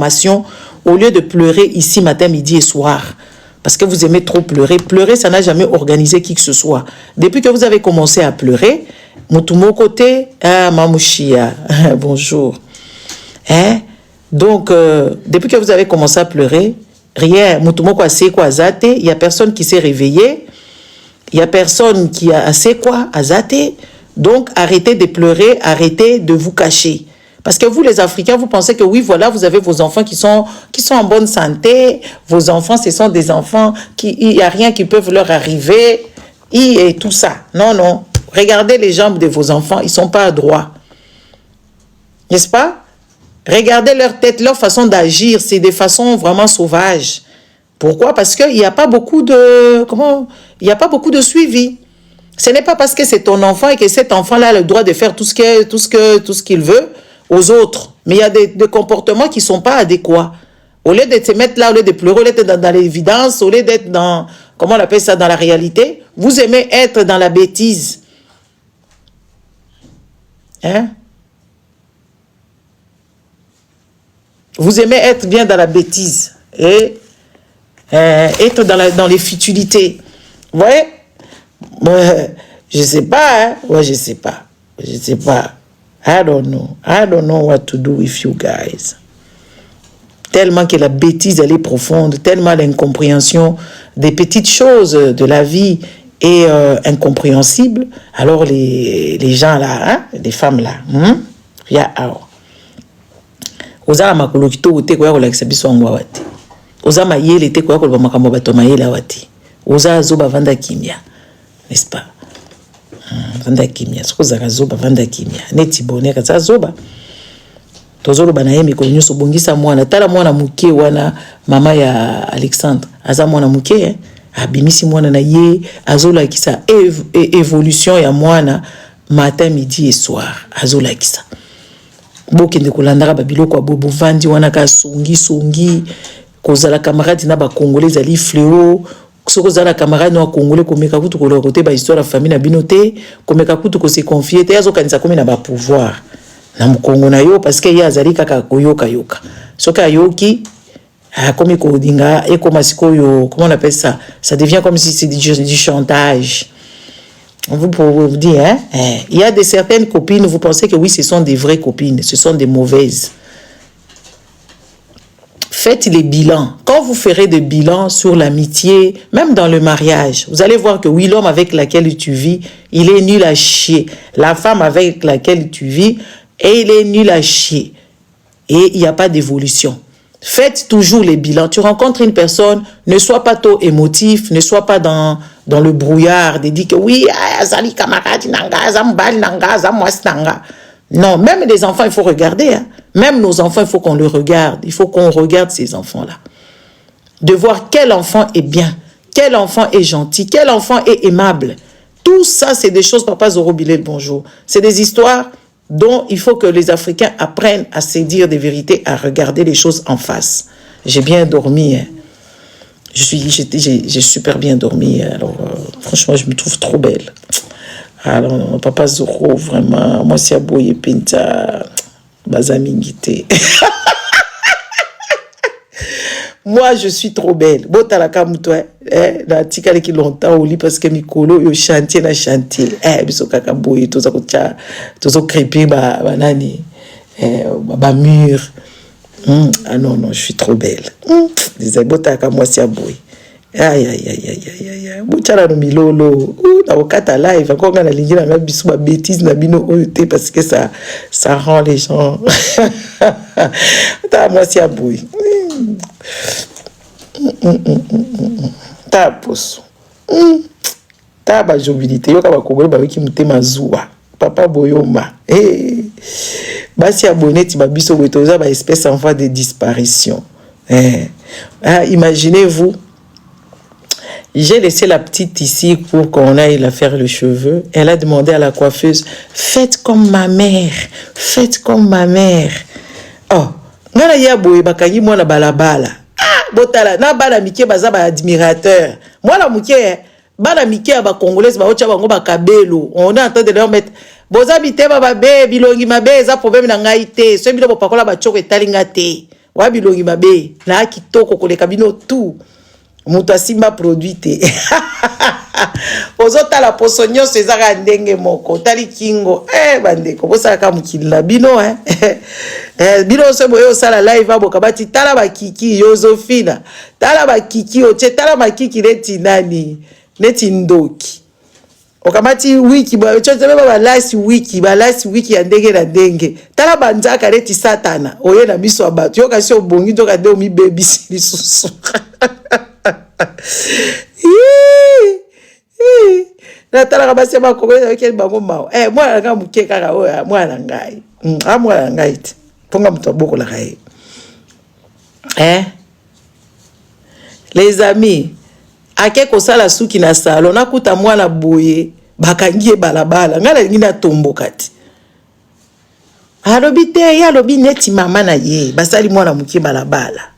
formation au lieu de pleurer ici matin, midi et soir. Parce que vous aimez trop pleurer. Pleurer, ça n'a jamais organisé qui que ce soit. Depuis que vous avez commencé à pleurer, Moutumo côté, Mamouchia, bonjour. Hein? Donc, depuis que vous avez commencé à pleurer, rien, Moutumo quoi, c'est quoi, zate, il n'y a personne qui s'est réveillé, il n'y a personne qui a assez quoi, à zate. Donc, arrêtez de pleurer, arrêtez de vous cacher. Parce que vous, les Africains, vous pensez que oui, voilà, vous avez vos enfants qui sont en bonne santé. Vos enfants, ce sont des enfants il n'y a rien qui peut leur arriver. Et tout ça. Non, non. Regardez les jambes de vos enfants, ils ne sont pas droits. N'est-ce pas? Regardez leur tête, leur façon d'agir. C'est des façons vraiment sauvages. Pourquoi? Parce qu'il n'y a pas beaucoup de... Il n'y a pas beaucoup de suivi. Ce n'est pas parce que c'est ton enfant et que cet enfant-là a le droit de faire tout ce qu'il veut aux autres. Mais il y a des comportements qui ne sont pas adéquats. Au lieu de te mettre là, au lieu de pleurer, au lieu d'être dans l'évidence, au lieu d'être dans, comment on appelle ça, dans la réalité, vous aimez être dans la bêtise. Hein? Vous aimez être bien dans la bêtise et être dans les futilités. Vous voyez? Je ne sais pas, hein? Ouais, je ne sais pas. Je ne sais pas. I don't know what to do with you guys. Tellement que la bêtise, elle est profonde, tellement l'incompréhension des petites choses de la vie est incompréhensible. Alors les gens là, hein? Les femmes là, Oza makolo kito te ko ya kolakisa biso ngwa wati. Oza mayele te ko ya koloba makambo bato mayele wati. Oza azoba vanda kimia. N'est-ce pas? Vanda kimia. Soko zaka zoba vanda kimia. Neti boneka za zoba. Tozolo bana yemi ko nyuso bongisa mwana. Tala mwana muke wana mama ya Alexandre. Aza mwana muke abimisi mwana na ye azola kisa évolution ya mwana matin midi et soir. Azola kisa. Bokende kolandaka babiloko abobo vandi wana ka songi kozala camarade na ba congolais ali fléau soko zala camarade no congolais komeka kutu ko côté ba histoire de famille na binoté komeka kutu ko se confier te azo kanisa komi na ba pouvoir na mkongo na yo parce que ya azali kaka koyoka soka yoki komi ko dinga et comme sikoyo comment on appelle ça devient comme si c'est du chantage. Vous pouvez vous dire, hein? Il y a de certaines copines, vous pensez que oui, ce sont des vraies copines, ce sont des mauvaises. Faites les bilans. Quand vous ferez des bilans sur l'amitié, même dans le mariage, vous allez voir que oui, l'homme avec lequel tu vis, il est nul à chier. La femme avec laquelle tu vis, il est nul à chier. Et il n'y a pas d'évolution. Faites toujours les bilans. Tu rencontres une personne, ne sois pas trop émotif, ne sois pas dans le brouillard, de dire que oui, azali camarade nanga, zambal nanga, zamwas nanga. Non, même les enfants, il faut regarder. Hein. Même nos enfants, il faut qu'on le regarde. Il faut qu'on regarde ces enfants-là. De voir quel enfant est bien, quel enfant est gentil, quel enfant est aimable. Tout ça, c'est des choses, Papa Zorobilé, le bonjour. C'est des histoires dont il faut que les Africains apprennent à se dire des vérités, à regarder les choses en face. J'ai bien dormi. Hein. J'ai super bien dormi. Alors, franchement, je me trouve trop belle. Alors, Papa Zoro, vraiment, moi, c'est Aboye Pinta, Bazamingité. Moi, je suis trop belle. Bon, t'as la cam, toi, la tika qui longtemps au lit parce que Mikolo, yo chantier na chantier. Biso kaka boye, tout ça crépé, banani, mur. Ah non, je suis trop belle. Disais, bon, t'as moi, c'est Aboye. Aïe. Bouchala no milolo. Na okata live, encore on a lingi na biso ba bêtise na bino oyote parce que ça rend les gens. Ta moi c'est Aboye. Ta poso. Ta ba jobilité yo ka ba kongole ba wiki mutema zuwa. Papa Boyoma. Basi abonné ba biso wetoza ba espèce en voie de disparition. Imaginez-vous. J'ai laissé la petite ici pour qu'on aille la faire le cheveu. Elle a demandé à la coiffeuse, faites comme ma mère. Faites comme ma mère. Oh, ngana ya boye bakangi mwana balabala. Botala na bana mike baza ba admirateur. Mwana muke bana mike ba congolaise ba ocha bango ba kabelo. On est en train de leur mettre boza biteba ba be bilongi mabe za problème na ngai te. So bilo pakola ba choko etalinga te. wabilongi mabe na kitoko koleka bino tout mutu asimba produit te ozota la poso nyonso ezaka ndenge moko tali kingo bandeko bosalaka mokili na bino bino so boye osala live aboka bati tala bakiki Josephine tala bakiki oche tala makiki neti nani neti ndoki okamati wiki ba chote ba last wiki ya ndenge na ndenge tala banzaka neti satana oye na biso abatu yo kasi obongi to kade omi baby lisusu na tala ka basi ba ko ke bango mao mwana nga muke kaka oya mwana ngai mwana ngai ponga mtu boko la kai les amis ake kosala suki na salon nakuta mwana boye bakangie balabala ngala ngina tomboka ti alobi te ya lobi neti mama na ye basali mwana muke balabala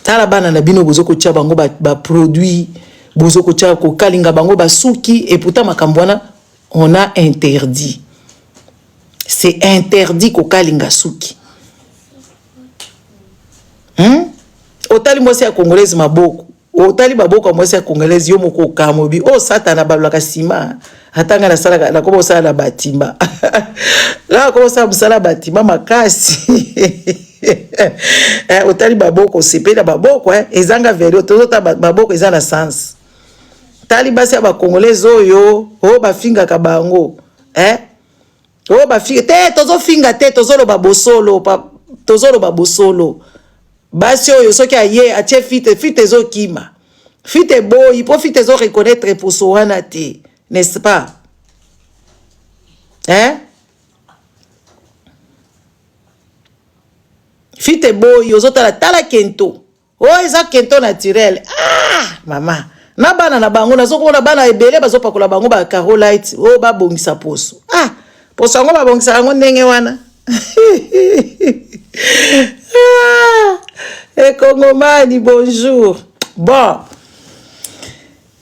tala bana na bino bozoko tia bango ba produit bozoko tia ko kalinga bango ba suki et pourtant makambwana on a interdit, c'est interdit ko kalinga suki. Otali mwasi ya congolaise maboko otali baboko mwasi ya congolaise yo moko kamobi satana balaka sima atanga na sala na ko sala batimba la ko sala batimba makasi otali baboko sepela baboko ezanga vero tozota baboko ezana sens tali basi ya ba congolaise oyo bafinga ka bango bafinga te tozo finga te tozolo babosolo tozolo babosolo basi oyo soki aye atie fite zo kima fite boy po fite zo reconnaître pour soana te n'est-ce pas fite boy ozotala tala kento eza kento naturel mama na bana na bango nazokona bana ebele bazopakola bango ba Carolite babongisa poso poso yango babongisa yango ndenge wana Congomani, bonjour. Bon.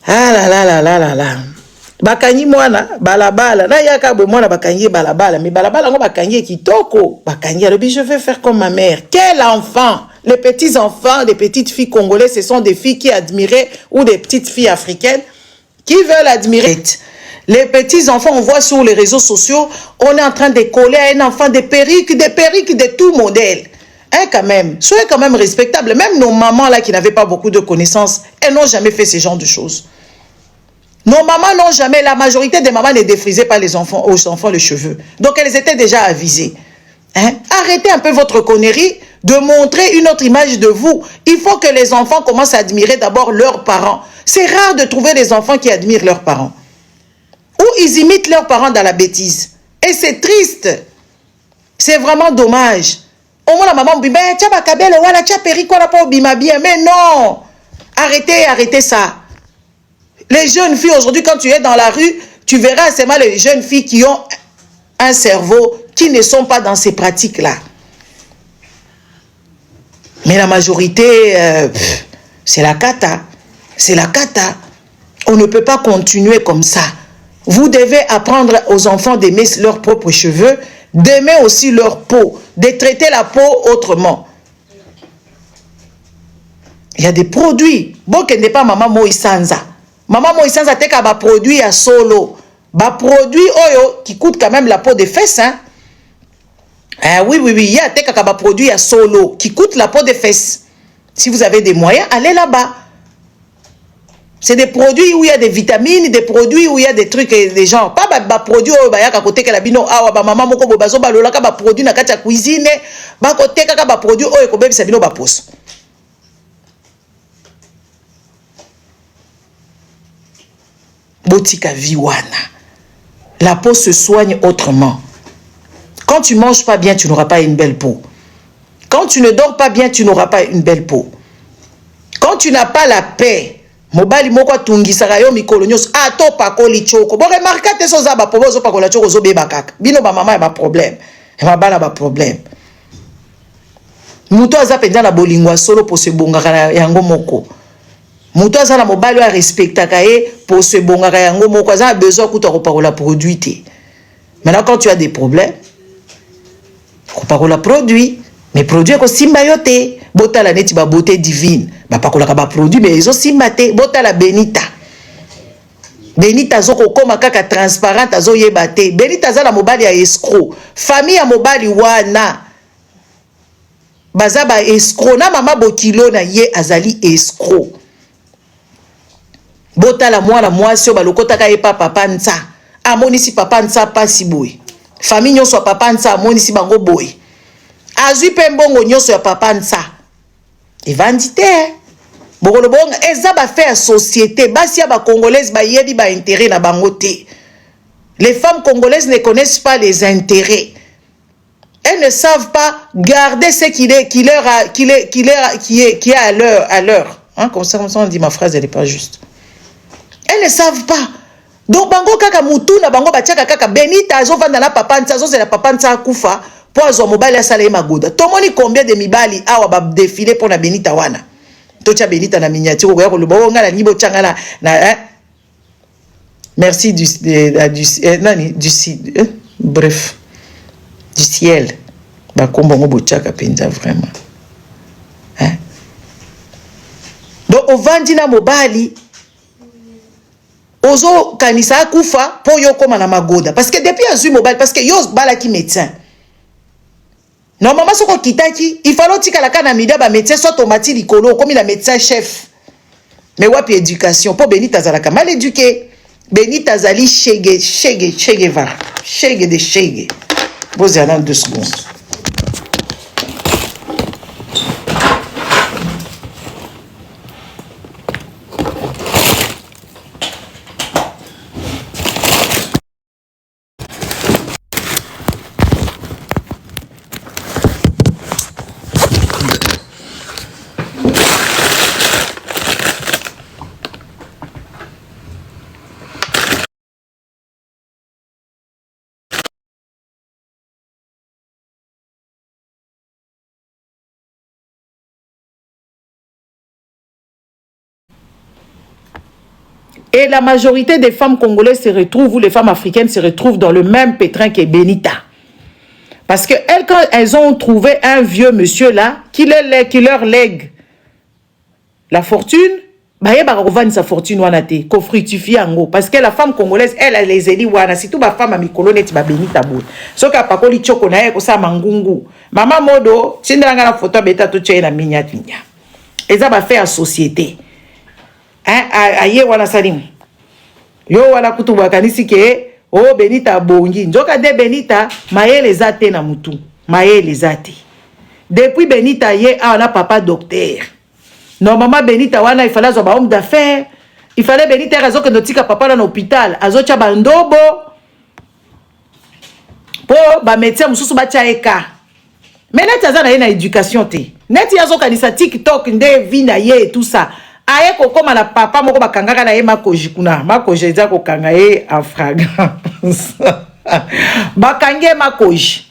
La. Bakanyi mwana balabala. Na yaka bwe mwana bakanyi balabala. Mais balabala ngo bakanyi kitoko. Bakanyi alobi je vais faire comme ma mère. Quel enfant? Les petits enfants, les petites filles congolaises, ce sont des filles qui admiraient ou des petites filles africaines qui veulent admirer. Les petits enfants, on voit sur les réseaux sociaux, on est en train de coller à un enfant des perruques de tout modèle. Quand même, soyez quand même respectables. Même nos mamans là qui n'avaient pas beaucoup de connaissances, elles n'ont jamais fait ce genre de choses. Nos mamans n'ont jamais, la majorité des mamans ne défrisaient pas aux enfants les cheveux. Donc elles étaient déjà avisées. Arrêtez un peu votre connerie de montrer une autre image de vous. Il faut que les enfants commencent à admirer d'abord leurs parents. C'est rare de trouver des enfants qui admirent leurs parents. Ou ils imitent leurs parents dans la bêtise. Et c'est triste. C'est vraiment dommage. Au moins la maman dit, mais tu as kabelo, wala tu as péri, quoi, pas bima bien. Mais non, arrêtez ça. Les jeunes filles aujourd'hui, quand tu es dans la rue, tu verras seulement les jeunes filles qui ont un cerveau, qui ne sont pas dans ces pratiques-là. Mais la majorité, c'est la cata. C'est la cata. On ne peut pas continuer comme ça. Vous devez apprendre aux enfants d'aimer leurs propres cheveux, d'aimer aussi leur peau, de traiter la peau autrement. Il y a des produits. Bon, ce n'est pas Maman Moïsanza. Maman Moïsanza, c'est un produit à solo. Un produit qui coûte quand même la peau des fesses. Oui. Il y a un produit à solo qui coûte la peau des fesses. Si vous avez des moyens, allez là-bas. C'est des produits où il y a des vitamines, des produits où il y a des trucs, des gens. Pas des produits où il y a côté que la bino, maman moko bobazo balola ka ba produit na kati ya cuisine, ba côté ka ba produit où ko bebisa bino ba pose. Botika viwana. La peau se soigne autrement. Quand tu manges pas bien, tu n'auras pas une belle peau. Quand tu ne dors pas bien, tu n'auras pas une belle peau. Quand tu n'as pas la paix, mobali moko tungisaka yo mikolo nyos ato pakoli choko bo remarka te soza ba pobozo pakola choko zo beba kaka bino ba mama ba problème e ba bana ba problème muto aza penza na bolingwa solo po se bongaka yango moko muto aza na mobali wa respectaka ye po se bongaka yango moko aza besoin kuta ko pakola produit te Maintenant, quand tu as des problèmes, on produit. Mais produit ko simba yote. Bota la neti ba beauté divine. Ba pakola ka ba produit mais ils ont simbate. Bota la Benita. Benita zoko koma kaka transparente azo yebate. Benita za la mobali ya escroc. Famille ya mobali wana. Baza ba escroc na mama bokilo na ye azali escroc. Bota la mwasi yo balokota ka ye papa nsa. Amoni si papa nsa pasi boy. Famille nyonso ya papa nsa amoni si bango boy. Azui pembongo nyonso ya papa nsa. Evandite. Bokolo bonga eza ba faire société, basi ya ba congolaises ba yebi ba intérêt na bango te. Les femmes congolaises ne connaissent pas les intérêts. Elles ne savent pas garder ce qui est à l'heure. Hein, comme ça on dit ma phrase elle est pas juste. Elles ne savent pas. Donc bango kaka mutu na bango batiaka kaka Benita azo vanda na papa nsa azo la papa nsa akufa po azo mobali asala magoda. Tomoni combien de mibali awa ba défiler pour na Benita wana. Tocha Benita na miniature ko luba nga na nibo changa na merci du bref du ciel. Ba kombo ngo bochaka penza vraiment. Hein? Donc ovandi na mobali ozo kanisa kufa po yo koma na magoda parce que depuis azui mobile parce que yo bala ki médecin normalement soko kitaki il fallait tika la kana mida ba médecin soit tomati likolo comme la médecin chef mais wapi éducation po Benita zalaka mal éduqué Benita zali chege va chege de chege vous allez en 2 secondes. Et la majorité des femmes congolaises se retrouvent, ou les femmes africaines se retrouvent dans le même pétrin que Benita. Parce que elles, quand elles ont trouvé un vieux monsieur là, qui leur lègue la fortune, bah sa fortune wanate, ko fructifie ango. Parce que la femme congolaise, elle les élit wana, si tout ma femme a mi colonne ti ba Benita bout. So ka pakoli choko na ye ko sa mangungu. Mama modo, sindanga la photo beta to tche na minya. Eza ba fait en société. Aye wana salim yo wala kutu wakanisi ke o Benita bongi njoka de Benita mayele zate na mutu mayele zate depuis Benita ye na papa docteur normalement Benita wana il fallait zo ba homme d'affaires il fallait Benita razo que notika papa na hôpital azo cha bandobo po ba médecin mususu ba cha eka mais net aza na ye na éducation te net yazo kanisa TikTok nde vina ye et tout ça. Aye kokoma na papa moko bakangaka na ye makoji kuna makoji eza kokanga ye en fragrance bakange makoji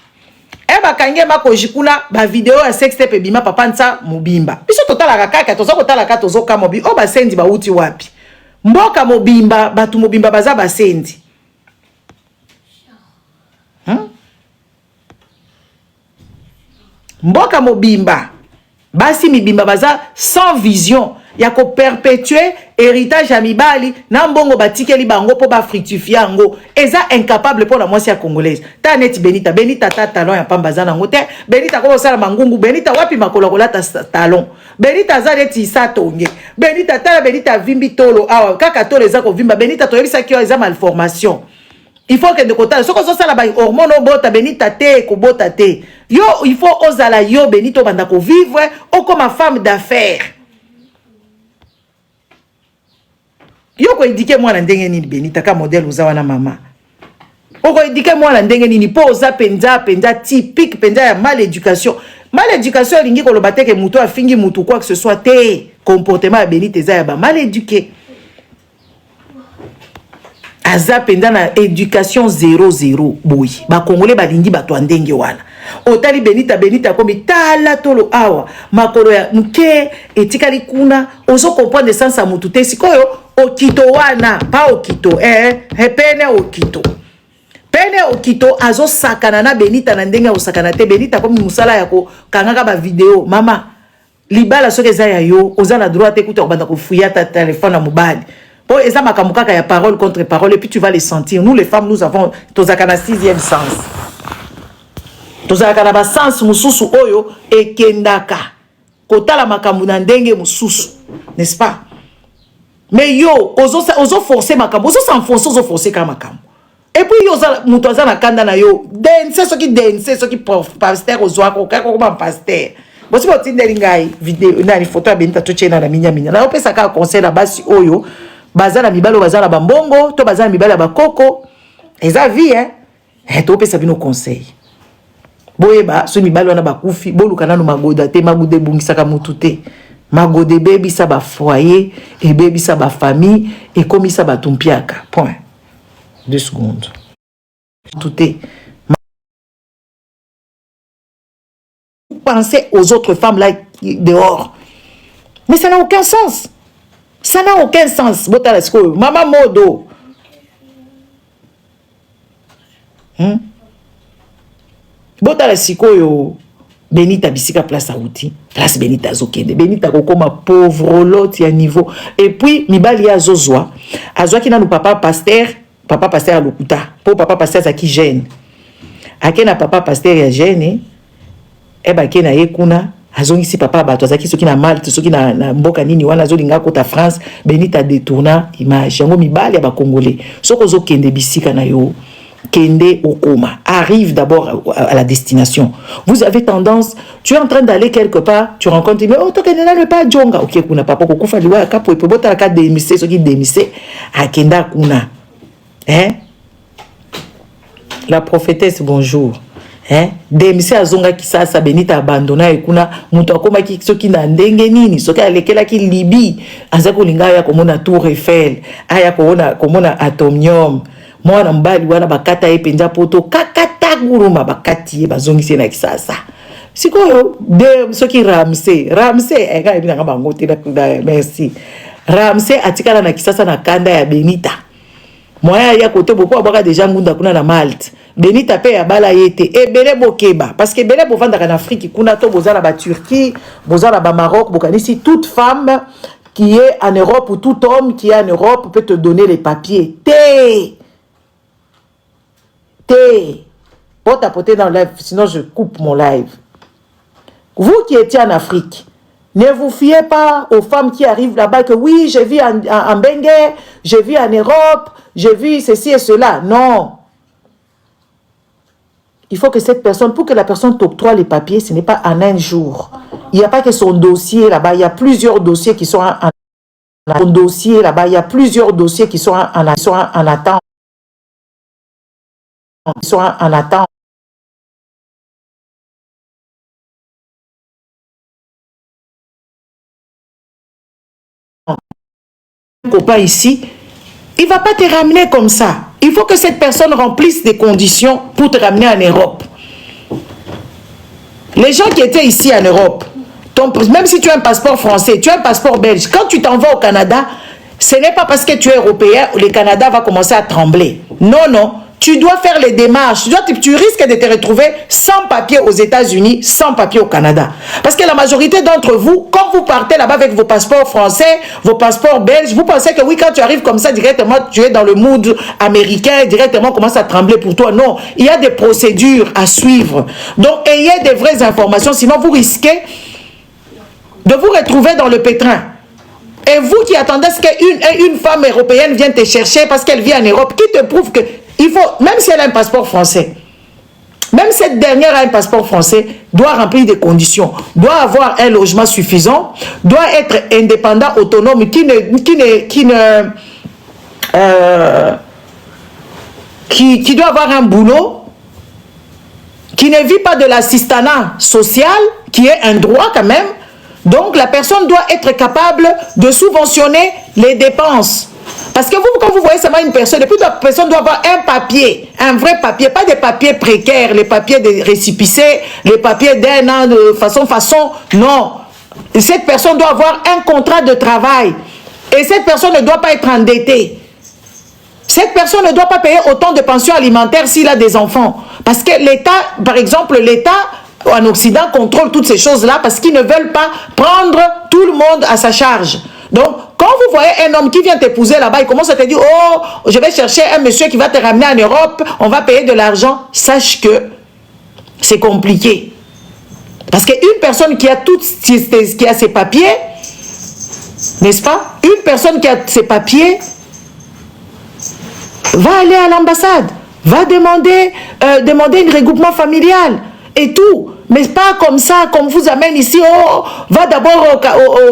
bakange makoji kuna ba video ya sextape bima papa nsa mobimba biso totala kaka tozo kotala ka tozo ka mobi o basendi ba uti wapi mboka mobimba batu mobimba baza basendi mboka mobimba basi mibimba baza sans vision ya ko perpétuer héritage à mibali na mbongo batikeli bango po ba fructifier ngo eza incapable pour la mwasi ya congolaise ta neti Benita ta talon ya pamba za nango te Benita ko sala mangungu Benita wapi makolo kolata talon Benita za neti sa tonge Benita vimbi tolo awa kaka tolo eza ko vimba Benita to yebisa ki eza malformation il faut que de côté soko so sala ba hormone bota Benita te ko bota te yo il faut ozala yo Benito banda ko vivre o comme femme d'affaires. Yo ko indike mwana ndenge nini Benita ka modèle uzawa na mama. Oko indike mwana ndenge nini po oza penza typique penza ya mal éducation. Mal éducation lingi ko lobate ke muto afingi mutu quoi que ce soit te comportement ya Benita eza ya ba mal éduqué. Aza penza na éducation 0 boy. Ba congolais ba lingi ba to ndenge wana. Otali Benita komi tala tolo awa makolo ya mke etikali kuna ozo comprendre sens ya mutu te sikoyo okito wana pa okito pene okito Pene okito azo sakana na Benita na ndenge o sakana te Benita comme musala yako kangaka ba vidéo mama libala soki eza ya yo oza na droit écoute banda ko fouiller ta téléphone à mobile po eza makambo kaka ya parole contre parole et puis tu vas les sentir. Nous les femmes nous avons tozakana 6e sens. Tozakana ba sens mususu oyo ekendaka kotala makambo na ndenge mususu, n'est-ce pas? Mais yo ozo forcer makambo ozo s'enfoncer ozo forcer ka makambo. Et puis yo muto aza na kanda na yo dense soki pasteur ozwako kako comme pasteur. Bosi botindeli ngai vidéo na photo ya Benita to chena na minya na opesa ka conseil na basi oyo bazana mibalo bazana bambongo to bazana mibalo ba koko eza vie hein to opesa bino conseil boyeba so mibalo na bakufi boluka nanu magoda te magude bungisaka mutu te magode bebisa ba foyer et bebisa ba famille et komisa ba tumpiaka point 2 secondes tout est. Pensez aux autres femmes là dehors. Mais ça n'a aucun sens. Ça n'a aucun sens. Maman Modo. Botala sikoyo Benita bisika place à outil. Place Benita zokende. Benita kokoma pauvre lot ya niveau. Et puis mibali ya zozwa. Azwa ki na no papa pasteur à lokuta. Pour papa pasteur za ki gêne. Akena papa pasteur ya gêne. Eba kena yekuna azongisi papa bato azaki soki na Malte soki na mboka nini wana zolinga kota France Benita détourna image yango mibali ya ba congolais soko zo kende bisika na yo kende okoma arrive d'abord à la destination. Vous avez tendance, tu es en train d'aller quelque part, tu rencontres mais oh to kende na le pas jonga OK kuna papa ko kufa liwa kapo epo bota ka démisser soki démisser akenda kuna la prophétesse bonjour. Demisi azonga kisasa Benita abandona ekuna muto akoma ki soki na ndenge nini soki alekela ki Libi aza kolinga ya komona Tour Eiffel aya komona Atomium mwana mbali wana bakata epenza poto kakata guruma bakati bazongisi na kisasa sikoyo de soki Ramsey ega ebina ngaba ngote na merci Ramsey atikala na kisasa na kanda ya Benita moya ya kote boko abaka déjà ngunda kuna na Malte Benita pe ya bala yete ebele bokeba parce que belé bovanda en Afrique kuna to bozala ba Turquie bozala ba Maroc bokanisi toute femme qui est en Europe ou tout homme qui est en Europe peut te donner les papiers pour t'apporter dans le live sinon je coupe mon live. Vous qui étiez en Afrique, ne vous fiez pas aux femmes qui arrivent là-bas que oui, j'ai vu en Bengue, j'ai vu en Europe, j'ai vu ceci et cela. Non. Il faut que cette personne, pour que la personne t'octroie les papiers, ce n'est pas en un jour. Il n'y a pas que son dossier là-bas, il y a plusieurs dossiers qui sont en dossier là-bas, il y a plusieurs dossiers qui sont en attente. Ils sont en attente. Copain ici, il ne va pas te ramener comme ça. Il faut que cette personne remplisse des conditions pour te ramener en Europe. Les gens qui étaient ici en Europe, même si tu as un passeport français, tu as un passeport belge, quand tu t'en vas au Canada, ce n'est pas parce que tu es européen que le Canada va commencer à trembler. Non, non. Tu dois faire les démarches. Tu risques de te retrouver sans papier aux États-Unis, sans papier au Canada. Parce que la majorité d'entre vous, quand vous partez là-bas avec vos passeports français, vos passeports belges, vous pensez que oui, quand tu arrives comme ça, directement, tu es dans le mood américain, directement, commence à trembler pour toi. Non, il y a des procédures à suivre. Donc, ayez des vraies informations, sinon vous risquez de vous retrouver dans le pétrin. Et vous qui attendez qu'une femme européenne vienne te chercher parce qu'elle vit en Europe, qui te prouve que il faut, même si elle a un passeport français, même cette dernière a un passeport français, doit remplir des conditions, doit avoir un logement suffisant, doit être indépendant, autonome, qui doit avoir un boulot, qui ne vit pas de l'assistanat social, qui est un droit quand même. Donc la personne doit être capable de subventionner les dépenses. Parce que vous, quand vous voyez seulement une personne, et puis la personne doit avoir un papier, un vrai papier, pas des papiers précaires, les papiers de récépissé, les papiers d'un an de façon, non. Cette personne doit avoir un contrat de travail. Et cette personne ne doit pas être endettée. Cette personne ne doit pas payer autant de pensions alimentaires s'il a des enfants. Parce que l'État, par exemple, l'État en Occident contrôle toutes ces choses-là parce qu'ils ne veulent pas prendre tout le monde à sa charge. Donc, quand vous voyez un homme qui vient t'épouser là-bas, il commence à te dire, oh, je vais chercher un monsieur qui va te ramener en Europe, on va payer de l'argent. Sache que c'est compliqué. Parce qu'une personne qui a qui a ses papiers, n'est-ce pas? Une personne qui a ses papiers va aller à l'ambassade, va demander un regroupement familial et tout. Mais pas comme ça, comme vous amène ici, oh, va d'abord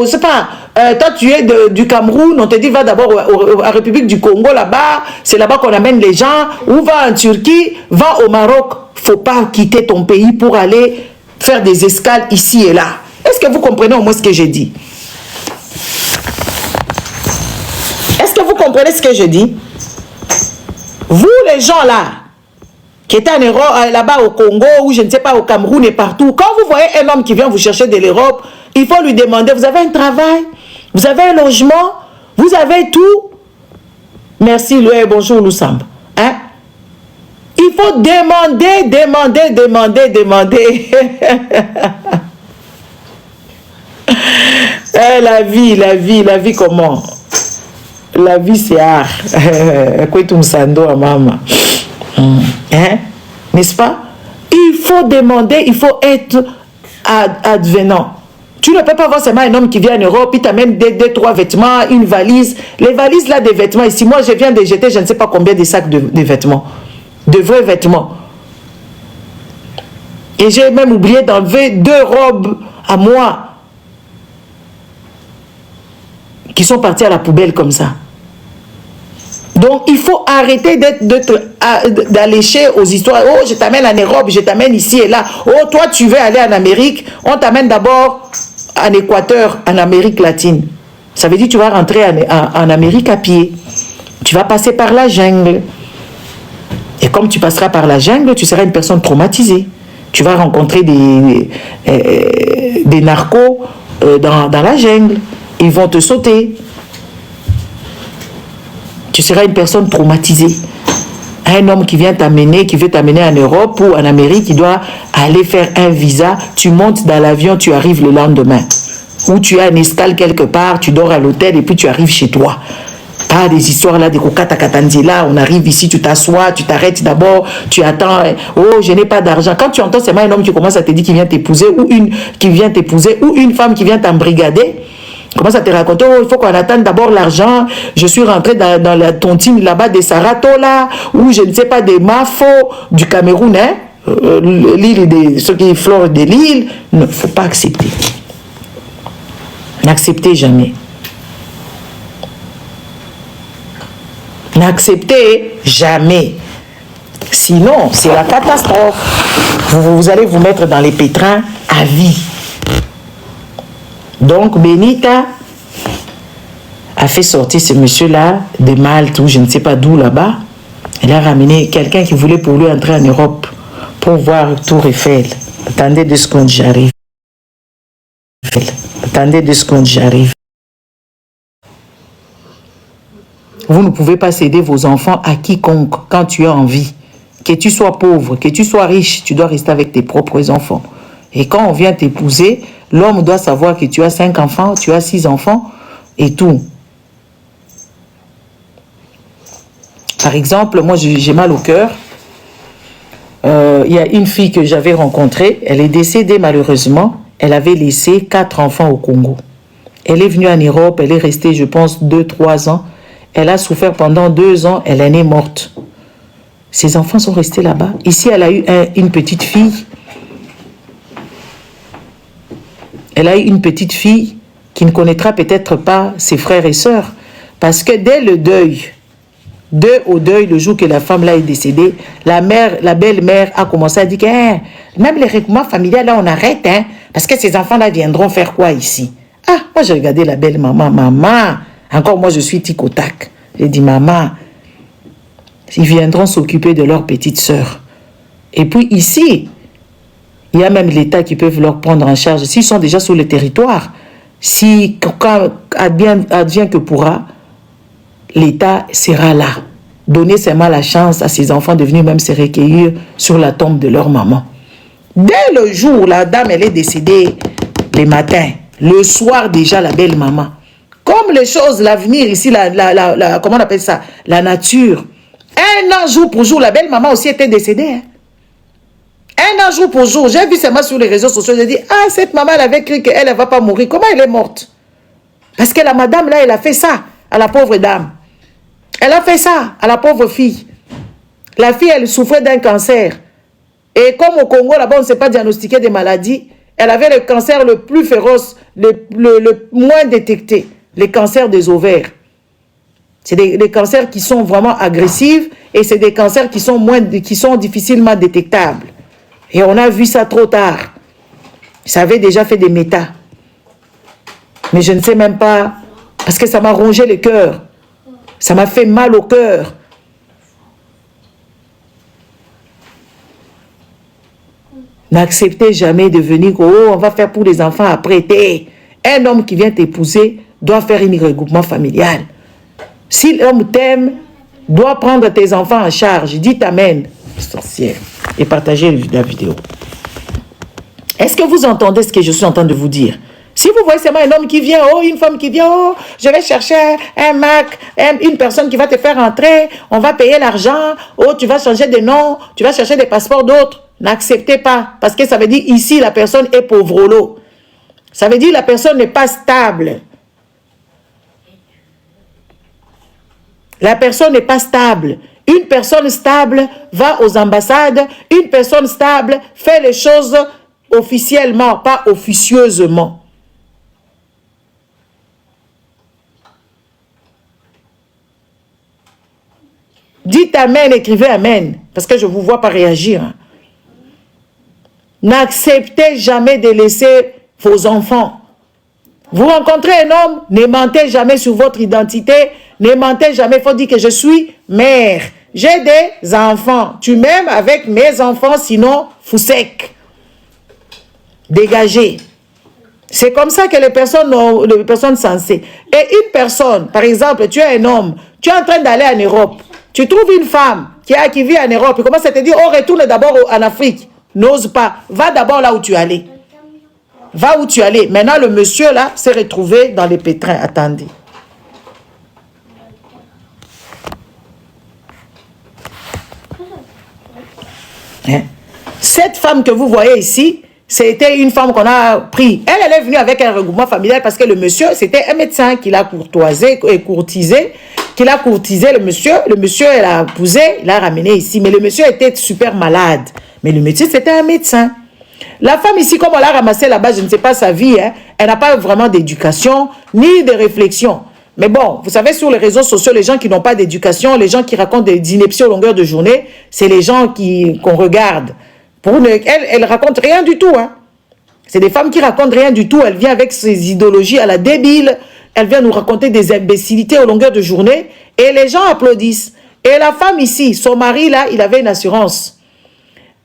c'est pas, toi tu es du Cameroun, on te dit va d'abord à la République du Congo là-bas, c'est là-bas qu'on amène les gens, ou va en Turquie, va au Maroc. Faut pas quitter ton pays pour aller faire des escales ici et là. Est-ce que vous comprenez au moins ce que j'ai dit? Est-ce que vous comprenez ce que je dis? Vous les gens là, qui étaient en Europe, là-bas au Congo, ou je ne sais pas, au Cameroun et partout, quand vous voyez un homme qui vient vous chercher de l'Europe, il faut lui demander, vous avez un travail, vous avez un logement, vous avez tout. Merci, Loué, bonjour, Loussamba. Hein? Il faut demander. La vie comment? La vie c'est art. Quoi tout sando à maman. Hein? N'est-ce pas? Il faut demander, il faut être advenant. Tu ne peux pas voir seulement un homme qui vient en Europe, il t'amène deux, trois vêtements, une valise. Les valises là des vêtements, ici, moi je viens de jeter je ne sais pas combien de sacs de vêtements. De vrais vêtements. Et j'ai même oublié d'enlever 2 robes à moi qui sont parties à la poubelle comme ça. Donc, il faut arrêter d'allécher aux histoires. Oh, je t'amène en Europe, je t'amène ici et là. Oh, toi, tu veux aller en Amérique. On t'amène d'abord en Équateur, en Amérique latine. Ça veut dire que tu vas rentrer en Amérique à pied. Tu vas passer par la jungle. Et comme tu passeras par la jungle, tu seras une personne traumatisée. Tu vas rencontrer des narcos dans la jungle. Ils vont te sauter. Tu seras une personne traumatisée. Un homme qui vient t'amener, qui veut t'amener en Europe ou en Amérique, il doit aller faire un visa. Tu montes dans l'avion, tu arrives le lendemain. Ou tu as une escale quelque part, tu dors à l'hôtel et puis tu arrives chez toi. Pas des histoires là, des kokata katanzila, on arrive ici, tu t'assois, tu t'arrêtes d'abord, tu attends, oh, je n'ai pas d'argent. Quand tu entends seulement un homme qui commence à te dire qu'il vient t'épouser, ou une femme qui vient t'embrigader, commence à te raconter, oh, il faut qu'on attende d'abord l'argent, je suis rentré dans la tontine là-bas des Sarato là, ou je ne sais pas, des Mafo du Cameroun, hein, l'île des, ceux qui florent de l'île, il ne faut pas accepter. N'acceptez jamais. N'acceptez jamais. Sinon, c'est la catastrophe. Vous allez vous mettre dans les pétrins à vie. Donc, Benita a fait sortir ce monsieur-là de Malte ou je ne sais pas d'où là-bas. Elle a ramené quelqu'un qui voulait pour lui entrer en Europe pour voir Tour Eiffel. Attendez 2 secondes, j'arrive. Attendez 2 secondes, j'arrive. Vous ne pouvez pas céder vos enfants à quiconque quand tu as envie. Que tu sois pauvre, que tu sois riche, tu dois rester avec tes propres enfants. Et quand on vient t'épouser, l'homme doit savoir que tu as 5 enfants, tu as 6 enfants et tout. Par exemple, moi j'ai mal au cœur. Il y a une fille que j'avais rencontrée, elle est décédée malheureusement. Elle avait laissé 4 enfants au Congo. Elle est venue en Europe, elle est restée, je pense, 2-3 ans. Elle a souffert pendant 2 ans, elle est née morte. Ses enfants sont restés là-bas. Ici, elle a eu une petite fille. Elle a eu une petite fille qui ne connaîtra peut-être pas ses frères et sœurs. Parce que dès le deuil, le jour que la femme là est décédée, la belle-mère a commencé à dire que même les regroupements familiaux là on arrête, hein, parce que ces enfants là viendront faire quoi ici? Ah, moi j'ai regardé la belle maman, encore moi je suis tic au tac. J'ai dit maman, ils viendront s'occuper de leur petite sœur. Et puis ici, il y a même l'État qui peut leur prendre en charge. S'ils sont déjà sur le territoire, si quand advient que pourra, l'État sera là. donner seulement la chance à ses enfants de venir même se recueillir sur la tombe de leur maman. Dès le jour, la dame, elle est décédée le matin. Le soir, déjà, la belle maman. Comme les choses, l'avenir ici, comment on appelle ça? La nature. Un an, jour pour jour, la belle maman aussi était décédée. Hein. Un an, jour pour jour. J'ai vu seulement sur les réseaux sociaux, j'ai dit, ah, cette maman, elle avait cru qu'elle ne va pas mourir. Comment elle est morte? Parce que la madame, là, elle a fait ça à la pauvre dame. Elle a fait ça à la pauvre fille. La fille, elle souffrait d'un cancer. Et comme au Congo, là-bas, on ne sait pas diagnostiquer des maladies, elle avait le cancer le plus féroce, le moins détecté, le cancer des ovaires. C'est des cancers qui sont vraiment agressifs et c'est des cancers qui sont difficilement détectables. Et on a vu ça trop tard. Ça avait déjà fait des métas. Mais je ne sais même pas, parce que ça m'a rongé le cœur. Ça m'a fait mal au cœur. N'acceptez jamais de venir, oh, on va faire pour les enfants après. Un homme qui vient t'épouser doit faire un regroupement familial. Si l'homme t'aime, doit prendre tes enfants en charge. Dites Amen, sorcière, et partagez la vidéo. Est-ce que vous entendez ce que je suis en train de vous dire? Si vous voyez seulement un homme qui vient, oh, une femme qui vient, oh, je vais chercher un Mac, une personne qui va te faire entrer, on va payer l'argent, oh, tu vas changer de nom, tu vas chercher des passeports d'autres. N'acceptez pas, parce que ça veut dire ici, la personne est pauvrolo. Ça veut dire la personne n'est pas stable. La personne n'est pas stable. Une personne stable va aux ambassades. Une personne stable fait les choses officiellement, pas officieusement. Dites Amen, écrivez Amen, parce que je ne vous vois pas réagir. N'acceptez jamais de laisser vos enfants. Vous rencontrez un homme, ne mentez jamais sur votre identité, ne mentez jamais, il faut dire que je suis mère. J'ai des enfants. Tu m'aimes avec mes enfants, sinon, fou sec. Dégagez. C'est comme ça que les personnes sensées. Et une personne, par exemple, tu es un homme, tu es en train d'aller en Europe, tu trouves une femme qui vit en Europe, il commence à te dire, oh, retourne d'abord en Afrique. N'ose pas. Va d'abord là où tu allais. Va où tu allais. Maintenant, le monsieur là s'est retrouvé dans les pétrins. Attendez. Hein? Cette femme que vous voyez ici, c'était une femme qu'on a pris. Elle est venue avec un regroupement familial parce que le monsieur, c'était un médecin qui l'a courtoisé et courtisé. Qui l'a courtisé, le monsieur. Le monsieur, elle a épousé, il l'a ramené ici. Mais le monsieur était super malade. Mais le médecin, c'était un médecin. La femme ici, comme on l'a ramassée là-bas, je ne sais pas sa vie, hein, elle n'a pas vraiment d'éducation, ni de réflexion. Mais bon, vous savez, sur les réseaux sociaux, les gens qui n'ont pas d'éducation, les gens qui racontent des inepties aux longueurs de journée, c'est les gens qu'on regarde. Elle raconte rien du tout. Hein. C'est des femmes qui racontent rien du tout. Elle vient avec ses idéologies à la débile. Elle vient nous raconter des imbécilités aux longueurs de journée. Et les gens applaudissent. Et la femme ici, son mari là, il avait une assurance.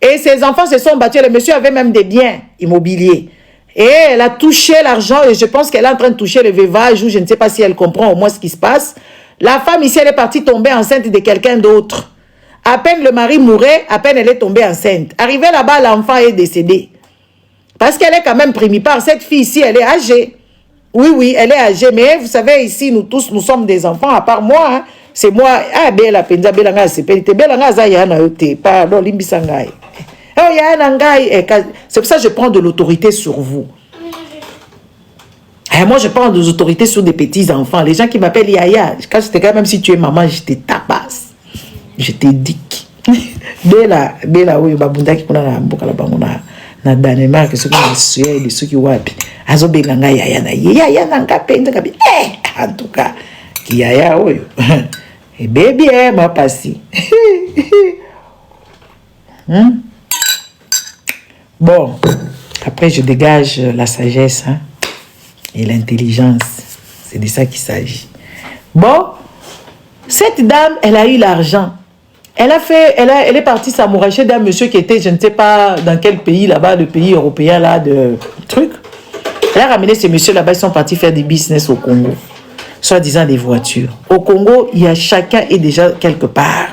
Et ses enfants se sont battus. Le monsieur avait même des biens immobiliers. Et elle a touché l'argent. Et je pense qu'elle est en train de toucher le veuvage. Ou je ne sais pas si elle comprend au moins ce qui se passe. La femme ici, elle est partie tomber enceinte de quelqu'un d'autre. À peine le mari mourait, à peine elle est tombée enceinte. Arrivée là-bas, l'enfant est décédé. Parce qu'elle est quand même primipare. Cette fille ici, elle est âgée. Oui, oui, elle est âgée. Mais vous savez, ici, nous tous, nous sommes des enfants. À part moi, hein, c'est moi. Ah, bella penza, bella nga, c'est bella nga, za yana yote. Pardon, limbisangai. C'est pour ça que je prends de l'autorité sur vous. Et moi, je prends de l'autorité sur des petits-enfants. Les gens qui m'appellent Yaya, quand j'étais quand même, si tu es maman, je te tabasse. Je te dis. Bella, oui, babunda qui kuna na mboka la bangona na Danemark, ceux qui ont sué, ceux qui wapi. Azo belanga Yaya na Yaya na ngapenda kabi. En tout cas, qui Yaya oui. Et bébé, ma passi. Bon, après je dégage la sagesse hein, et l'intelligence. C'est de ça qu'il s'agit. Bon, cette dame, elle a eu l'argent. Elle est partie s'amouracher d'un monsieur qui était, je ne sais pas dans quel pays là-bas, le pays européen là, de truc. Elle a ramené ce monsieur là-bas, ils sont partis faire des business au Congo. soi-disant des voitures. Au Congo, il y a chacun est déjà quelque part.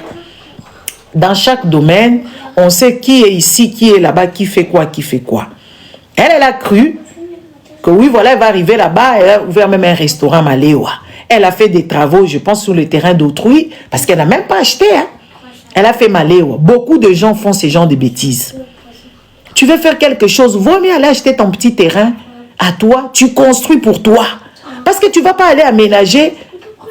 Dans chaque domaine, on sait qui est ici, qui est là-bas, qui fait quoi, qui fait quoi. Elle a cru que oui, voilà, elle va arriver là-bas, elle a ouvert même un restaurant Maléwa. Elle a fait des travaux, je pense, sur le terrain d'autrui, parce qu'elle n'a même pas acheté. Hein. Elle a fait Maléwa. Beaucoup de gens font ce genre de bêtises. Tu veux faire quelque chose, vaut mieux aller acheter ton petit terrain à toi, tu construis pour toi. Parce que tu ne vas pas aller aménager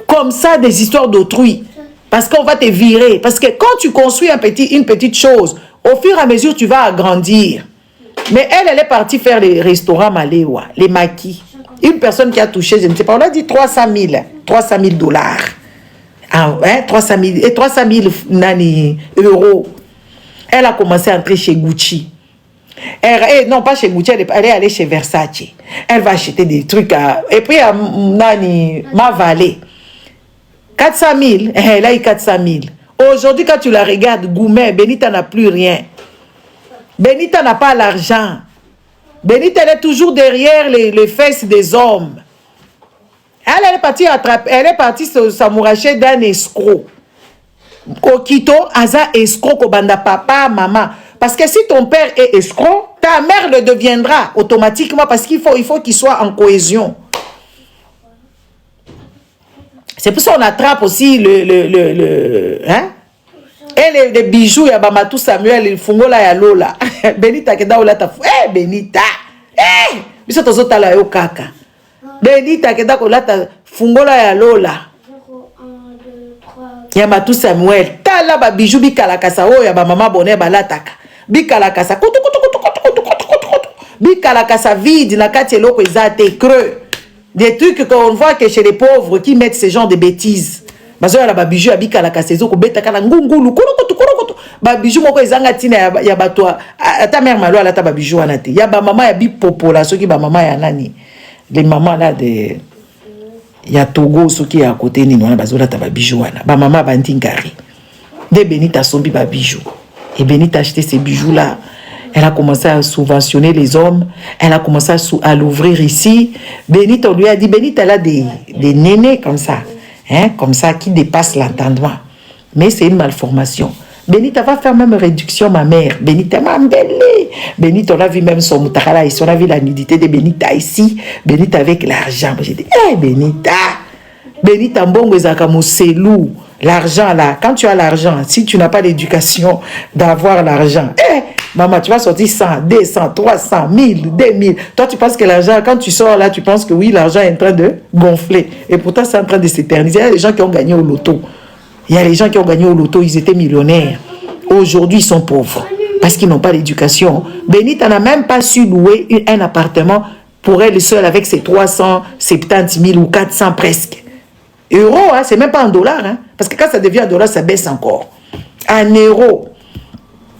comme ça des histoires d'autrui. Parce qu'on va te virer. Parce que quand tu construis une petite chose, au fur et à mesure, tu vas agrandir. Mais elle est partie faire les restaurants Maléwa, les maquis. Une personne qui a touché, je ne sais pas, on a dit 300 000 dollars. Ah, hein, 300 000 euros. Elle a commencé à entrer chez Gucci. Non, pas chez Gucci, elle est allée chez Versace. Elle va acheter des trucs. Et puis, ma vallée. 400 000, elle a eu 400 000. Aujourd'hui, quand tu la regardes, Goumet, Benita n'a plus rien. Benita n'a pas l'argent. Benita, elle est toujours derrière les fesses des hommes. Elle est partie s'amouracher d'un escroc. Kokito, Aza escroc, Kobanda papa, maman. Parce que si ton père est escroc, ta mère le deviendra automatiquement parce qu'il faut qu'il soit en cohésion. C'est pour ça qu'on attrape aussi hein? Et les bijoux, il y a Bamatou Samuel, il fungola ya Lola. Benita keda ola ta Benita. Biso tozo tala yo kaka. Benita keda ola ta fungola ya Lola. 1, 2, 3. Ya Matou Samuel. Tala ba bijoux bikalakasa o ya ba mama bonne balataka. Bikalakasa kutu. Bikalakasa vide na kati eloko ezate creux. Des trucs qu'on voit que chez les pauvres qui mettent ce genre de bêtises. Bazo ya ba bijou abika la kasezo ko beta kana ngungulu korokoto ba bijou moko ezanga tina ya bato ata mère malo ala ta ba bijou wana te ya ba mama ya bipopola soki ba mama ya nani les mamans là de ya Togo soki ya côté ni wana bazo la ta ba bijou wana ba mama ba ndingari de Benita sombi ba bijou et Benita acheté ces bijoux là. Elle a commencé à subventionner les hommes. Elle a commencé à l'ouvrir ici. Benita, on lui a dit, Benita, elle a des nénés comme ça. Hein, comme ça, qui dépassent l'entendement. Mais c'est une malformation. Benita va faire même réduction, ma mère. Benita m'a embellé. Benita, on a vu même son moutakala ici. On a vu la nudité de Benita ici. Benita avec l'argent. J'ai dit, hé, Benita. Benita, mbongo ezaka moselou. L'argent là, quand tu as l'argent, si tu n'as pas l'éducation d'avoir l'argent, maman, tu vas sortir 100, 200, 300, 1000, 2000. Toi, tu penses que l'argent, quand tu sors là, tu penses que oui, l'argent est en train de gonfler. Et pourtant, c'est en train de s'éterniser. Il y a des gens qui ont gagné au loto. Il y a des gens qui ont gagné au loto, ils étaient millionnaires. Aujourd'hui, ils sont pauvres parce qu'ils n'ont pas d'éducation. Benita n'a même pas su louer un appartement pour elle seule avec ses 370 000 ou 400 presque. Euros, hein, c'est même pas en dollars. Hein, parce que quand ça devient en dollars, ça baisse encore. En euros.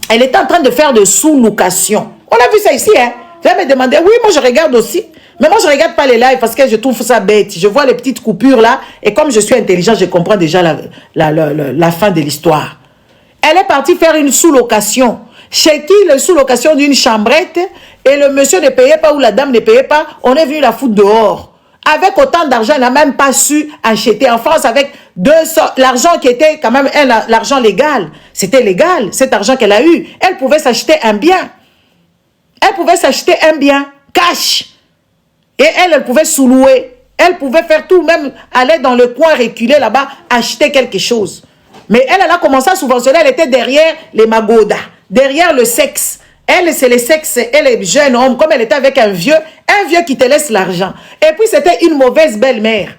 Elle était en train de faire de sous-location. On a vu ça ici. Hein. Vous allez me demander, oui, moi je regarde aussi. Mais moi je ne regarde pas les lives parce que je trouve ça bête. Je vois les petites coupures là. Et comme je suis intelligent, je comprends déjà la fin de l'histoire. Elle est partie faire une sous-location. Chez qui la sous-location d'une chambrette. Et le monsieur ne payait pas ou la dame ne payait pas. On est venu la foutre dehors. Avec autant d'argent, elle n'a même pas su acheter. En France, avec l'argent qui était quand même l'argent légal. C'était légal, cet argent qu'elle a eu. Elle pouvait s'acheter un bien. Elle pouvait s'acheter un bien, cash. Et elle pouvait sous-louer. Elle pouvait faire tout, même aller dans le coin, reculer là-bas, acheter quelque chose. Mais elle a commencé à subventionner. Elle était derrière les magodas, derrière le sexe. Elle, c'est le sexe, elle est jeune homme, comme elle était avec un vieux qui te laisse l'argent. Et puis, c'était une mauvaise belle-mère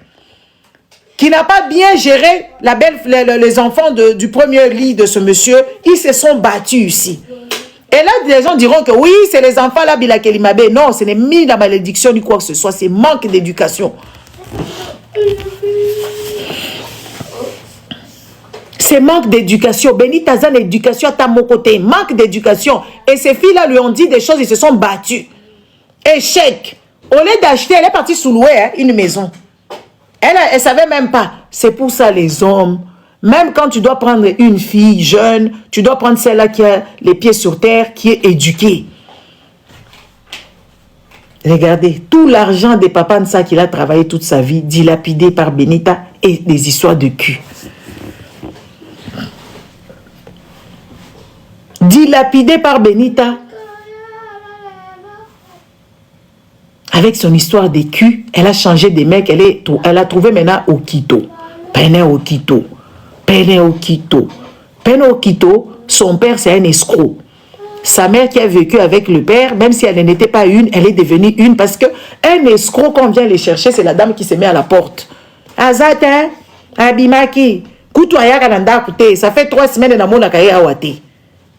qui n'a pas bien géré les enfants du premier lit de ce monsieur. Ils se sont battus ici. Et là, les gens diront que oui, c'est les enfants là, Bila Kelimabe. Non, ce n'est mis la malédiction ni quoi que ce soit. C'est manque d'éducation. C'est manque d'éducation. Benita Zan, éducation à mon côté. Manque d'éducation. Et ces filles-là lui ont dit des choses, ils se sont battus. Échec. Au lieu d'acheter, elle est partie sous-louer une maison. Elle ne savait même pas. C'est pour ça les hommes, même quand tu dois prendre une fille jeune, tu dois prendre celle-là qui a les pieds sur terre, qui est éduquée. Regardez, tout l'argent de Papa Nsa qu'il a travaillé toute sa vie, dilapidé par Benita et des histoires de cul. Dilapidé par Benita. Avec son histoire de cul, elle a changé de mec, elle a trouvé maintenant Okito. Pene Okito. Pene Okito. Pene Okito, son père c'est un escroc. Sa mère qui a vécu avec le père, même si elle n'était pas une, elle est devenue une parce que un escroc, quand on vient les chercher, c'est la dame qui se met à la porte. Azata, Abimaki, Koutoyaka Nanda Koute, ça fait 3 semaines dans mon akaye awate.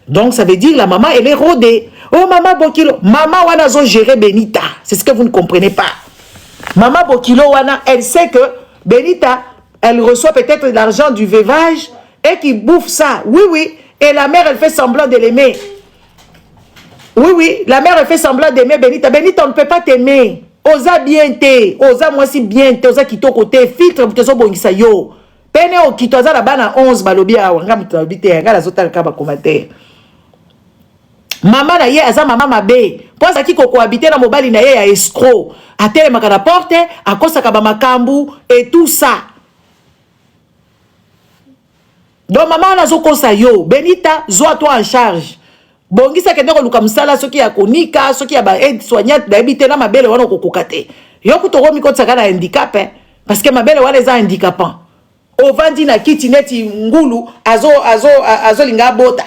Donc ça veut dire la maman, elle est rodée. Oh maman Bokilo, maman wana zo gérer Benita. C'est ce que vous ne comprenez pas. Maman Bokilo wana, elle sait que Benita, elle reçoit peut-être l'argent du veuvage et qui bouffe ça. Oui, oui. Et la mère, elle fait semblant de l'aimer. Oui, oui, la mère elle fait semblant d'aimer Benita. Benita, on ne peut pas t'aimer. Osa bien te. Osa moi si bien te. Osa kito côté. Filtre, te so bongisa yo. Pene o kito osa la bana 11 balobi awa. Nga mutabite. Nga la zota kaba commentaire. Maman na ye, aza maman mabe. Posa ki koko habite na mobali na ye ya escroc. Atele makana porte. Akosa kaba makambu. Et tout ça. Donc maman na zo kosa yo. Benita, zoa toi en charge. Bongisa kende ko luka musala soki ya konika soki ya ba aide soignante da ebite na mabele wana kokoka te yo kutoko mikotaka na handicap parce que mabele wana eza handicapant ovandi na kiti neti ngulu azo linga bota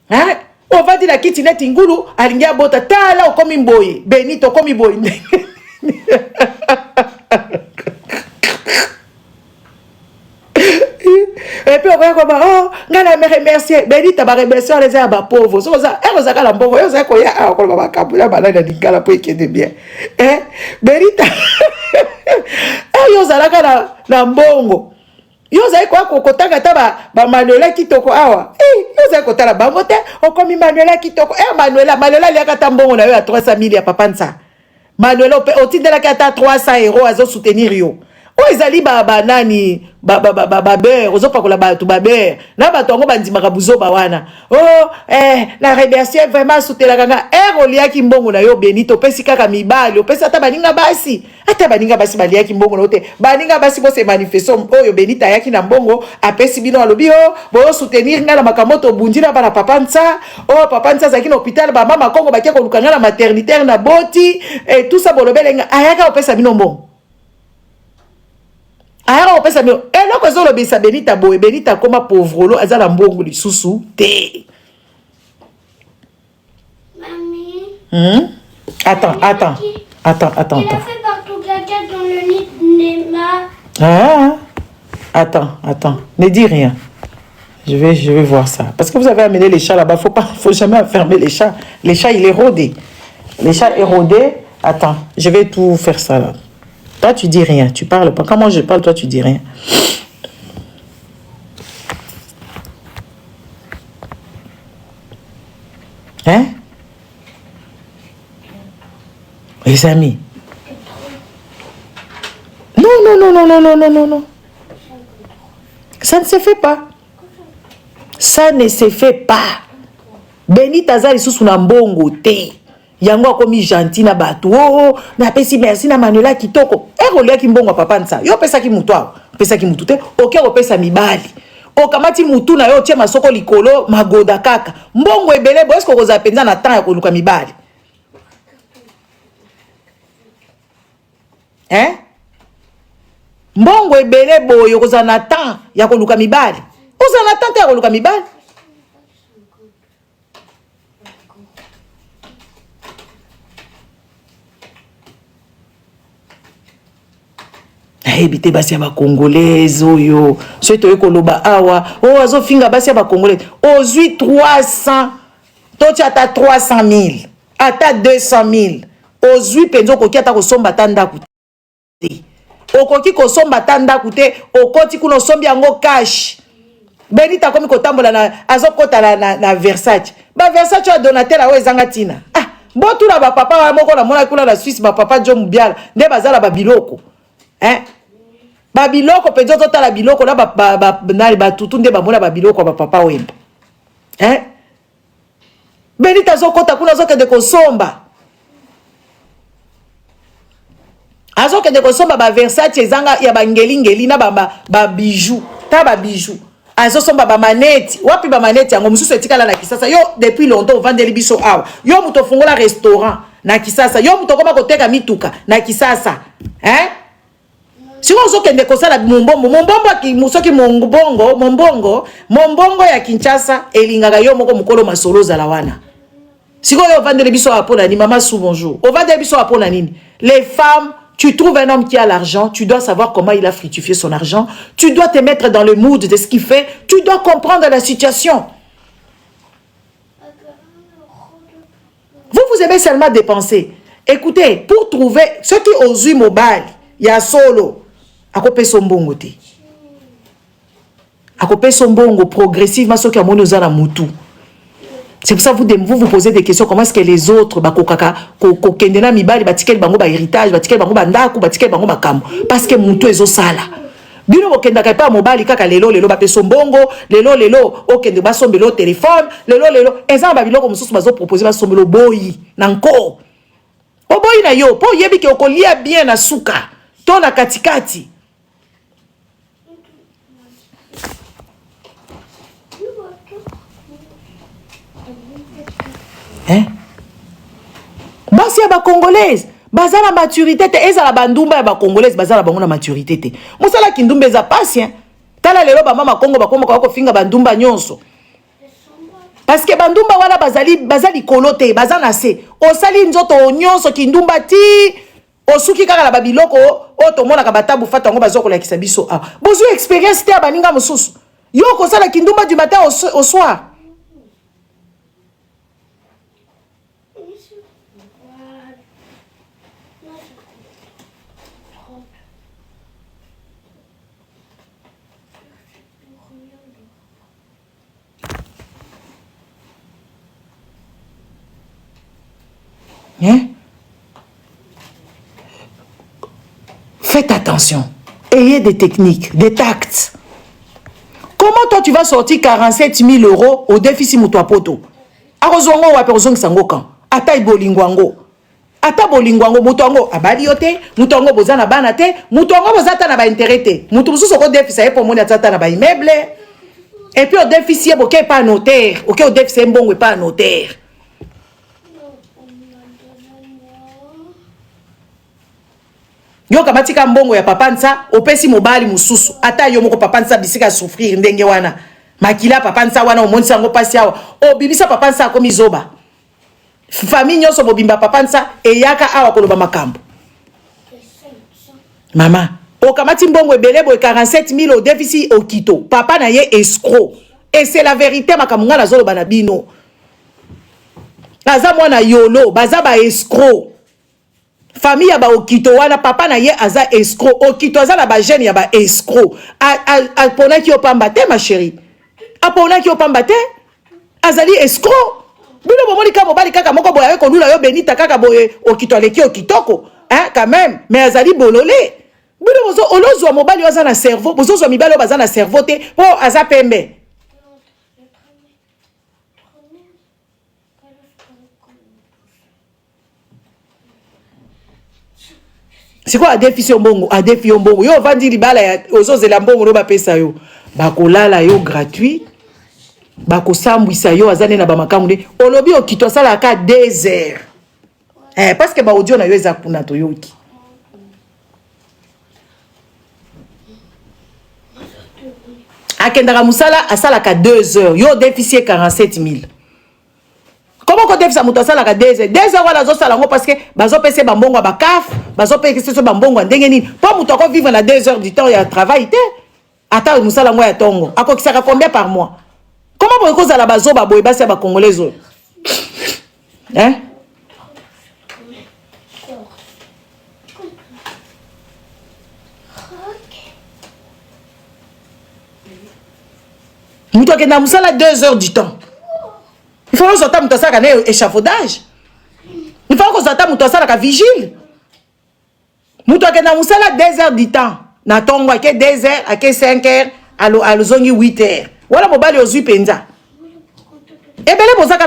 hein ovandi na kiti neti ngulu alinga bota tala okomi mboye Benito okomi boye et puis on va comme oh ngana me remercier Benita ba remercier les a ba pauvres so ça e kozaka la mbongo yo za ko ya a ko ba kabula ba na dingala po ikende bien Benita yo za la na mbongo yo za ko kotanga ta ba Manuela kitoko awa yo za ko tala bango te okomi Manuela kitoko Manuela liaka ta mbongo na yo ya 300,000 ya Papa Nsa Manuela otindela ka ta 300 € azo soutenir yo. Oh, ezali nani beurre ozopakola bato beurre na bato yango bandimaka buzoba wana na remercier vraiment soutelaka nga oliaki mbongo na yo Benito opesi kaka mibali opesi ata baninga basi baliaki mbongo na yo te baninga basi bose manifesto oyo Benita ayaki na mbongo apesi bino alobi boyo soutenir nga na makambo tobundi na bana Papa Nsa Papa Nsa azalaki na hôpital bamama Kongo bakia koluka nga na maternité na boti et tout ça bolobelenga ayaka opesa bino mbongo. Alors on peut ça mais eloko ezolo bisa Benita boye Benita koma pauvre azala mbongo lisusu te. Mamie. Attends. Il a fait partout caca dans le nid de Nema. Attends. Ne dis rien. Je vais voir ça. Parce que vous avez amené les chats là-bas. Faut jamais enfermer les chats. Les chats, il est rodé. Les chats érodés. Attends, je vais tout faire ça là. Toi, tu dis rien. Tu parles pas. Quand moi je parle, toi, tu dis rien. Hein? Les amis. Non. Ça ne se fait pas. Ça ne se fait pas. Benita Zali sous na mbongo te. Yango akomi gentil na bato na pesi merci na Manuela kitoko rolia ki mbongo Papa Nsa yo pesa ki mutu pesa ki mutu te oke pesa mibali okamati mutu na yo tie masoko likolo magoda kaka mbongo ebele bo esko koza penza na temps ya koluka mibali mbongo ebele boyo koza na temps ya koluka mibali oza na temps ya koluka mibali. Ebite basi ya ba congolaise oyo so to ekoloba awa azo finga basi ya ba congolaise ozui 300 tochi ata 300,000 ata 200,000 ozui penzo koki ata kosomba tanda kute okoki kosomba tanda kute okoti kuno sombi yango cash Benita komi kotambola na azokota na Versace ba Versace a Donatella o ezanga tina botu na ba papa wa moko na mona kuna na Suisse ba papa Jo Mubiala nde bazala ba biloko babiloko penzo totala biloko na nali batutu nde bamona babiloko ba papa wemba Benita zokota kuna zokende kosomba azo ke de kosomba ba Versace ezanga ya ba ngeli na ba bijoux ta ba bijoux azo somba ba manette wapi ba manette yango mususu etikala na Kisasa yo depuis longtemps ovandeli biso awa yo muto fungola restaurant na Kisasa yo muto koma koteka mituka na Kisasa si on zo kende kosala mombombo ki musoki mombongo ya Kinshasa elingaka yo moko mukolo masolo zala wana siko yo ovandeli biso apona ni mama sou bonjour ovandeli biso apona nini les femmes. Tu trouves un homme qui a l'argent, tu dois savoir comment il a fructifié son argent, tu dois te mettre dans le mood de ce qu'il fait, tu dois comprendre la situation. Vous aimez seulement dépenser. Écoutez, pour trouver ceux qui osent mobile, il y a solo, à côté son bongo te. À côté son bongo progressivement ceux qui ont monnaie à mutu. C'est pour ça que vous posez des questions. Comment est-ce que les autres, kokendena mibali, batikel bango ba héritage, batikel bango ba ndaku, batikel bango makamo. Parce que mutu ezo sala. Bino bokenda kapa mobali kaka lelo ba peso mbongo, lelo okende ba sombelo téléphone, lelo eza ba biloko mususu bazo proposer ba sombelo boyi nanko. O boyi na yo, po yebi ke okolia bien na suka, to na katikati. Basi ya ba congolaise baza na maturité te eza la bandumba ya ba congolaise baza la bango na maturité te musala kindumba eza patient tala lelo ba mama Kongo bakoma ko finga bandumba nyonso parce que bandumba wana bazali kolote baza na se osali nzoto nyonso kindumba ti osuki kaka la babiloko o to mona ka batabu fata ngo bazokola kisa biso bozu expérience te baninga mususu yo ko sala kindumba du matin au soir. Faites attention. Ayez des techniques, des tacts. Comment toi tu vas sortir 47 000 € au déficit moutoua poto? Arozongo ou aperozong sangokan. Ata ibolingwango. Ata bolingwango moutongo abali yote, moutongo bozana banate, moutongo bozata na ba intérêt te. Moutou sous au déficit pour moni atata na ba immeuble. Et puis au déficit boké pas notaire, OK au déficit mbongo pas notaire. Yo kabatika mbongo ya papansa opesi mobali mususu ata yo moko papansa bisika souffrir ndenge wana makila papansa wana omonisa ngo pasi awa obibisa papansa akomi zoba famille nyonso bobimba papansa eyaka awa koloba makambo mama okamati mbongo ebele boy 47 000 au déficit au kito papa na ye escroc et c'est la vérité makamunga na zolo bana bino aza mwana yolo baza ba escroc. Famille ba okito wana papa na ye aza escroc okito aza na ba jeune ya ba escroc apona ki opamba te ma chérie apona ki opamba te azali escroc bino bomoni ka mobali kaka moko boya ko lula yo benita kaka boye okito aleki okitoko quand même mais azali bololé bino bozo olozwa mobali aza na cerveau bozo zwa mibali baza na cerveau te po aza pembe. C'est quoi défi mbongo a défi mbongo yo vandi libala ya ozozela mbongo no bapesa yo bakolala yo gratuit bakosambwisa yo azane na bamakamu de olobi okito sala ka 2 heures parce que ba audio na yo eza kuna to yoki akendaka musala asala ka 2 heures yo déficit 47 000. Comment qu'on déficit muto sala ka 2 heures 2 heures wala zo sala ngo parce que bazo pese bambongo ba kaf bazo pese so bambongo ndenge nini po muto ko vivre na 2 heures du temps ya travail te ata musala ngo ya tongo akokisaka combien par mois? Comment boy ko zala bazo ba boy basi ba congolais zo muto ke na musala 2 heures du temps. Il faut que vous ayez un échafaudage. Il faut que vous ayez un vigile. Vous avez 2 heures du temps. Vous avez 2 heures, 5 heures, à 8 heures. Voilà mon bal aux penza. Et bien, vous avez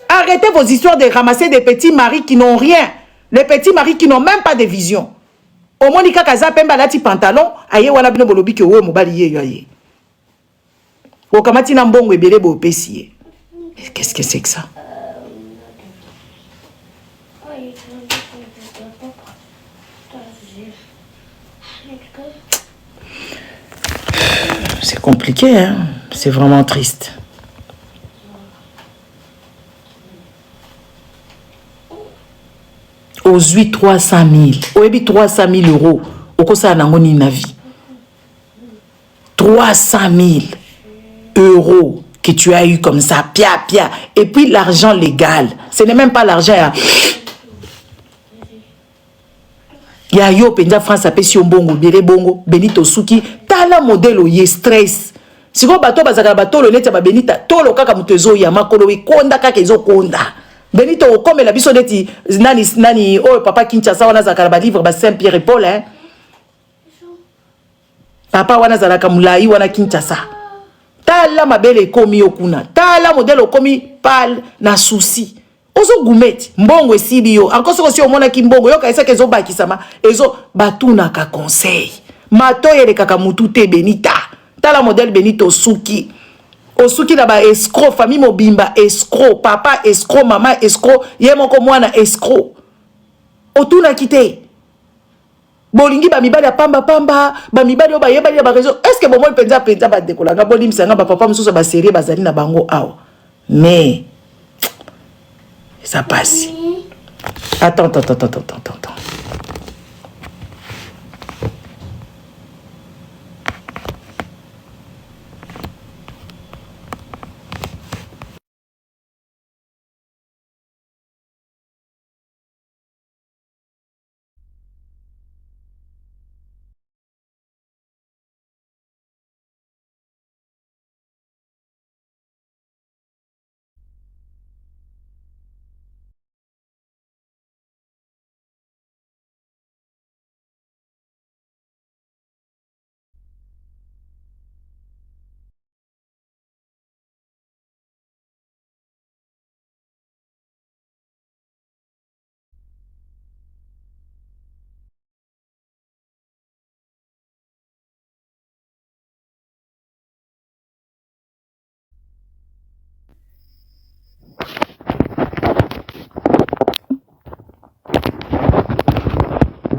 arrêtez vos histoires de ramasser des petits maris qui n'ont rien. Les petits maris qui n'ont même pas de vision. Au moins, Nika Kaza Pemba lati pantalon, aye wana bino bolobi ke wo mobali ye yoye. Au kamati na mbongo ebele bo pesiye. Qu'est-ce que c'est que ça? C'est compliqué, hein? C'est vraiment triste. Aux 8 300 000. Au 300 000 euros. Au quoi ça n'a pas na vie? 300 000 euros que tu as eu comme ça, pia. Et puis l'argent légal. Ce n'est même pas l'argent. Il y a yo penja France appelle si on bongo, bele bongo, Benito Suki. Tala modèle ye stress. Si vous bateau bazaka bateau le net ya Benita, tolo kaka mutezo ya makolo we konda kaka ezo konda. Benito comme la biso neti nani oh papa Kinshasa wana zakara ba livre ba Saint-Pierre et Paul hein. Papa wana zalaka mulai wana Kinshasa. Tala mabele komi okuna. Tala modèle komi pal na souci. Ozo gumeti mbongo esibi yo. Encore si on mona ki mbongo yo kaisa kezo bakisama ezo batuna ka conseil. Mato yele kaka mutu te Benita. Tala modèle Benito Suki. Osuki na ba escroc, famille mobimba escroc, papa escroc, maman escroc, yemoko mwana escroc. Otuna kite. Bolingi ba mibali pamba, ba mibali ba yebali ba réseau. Est-ce que bomo penza ba dekola nga bolim sanga ba papa mususu ba série bazali na bango awa. Mais ça passe. Attends.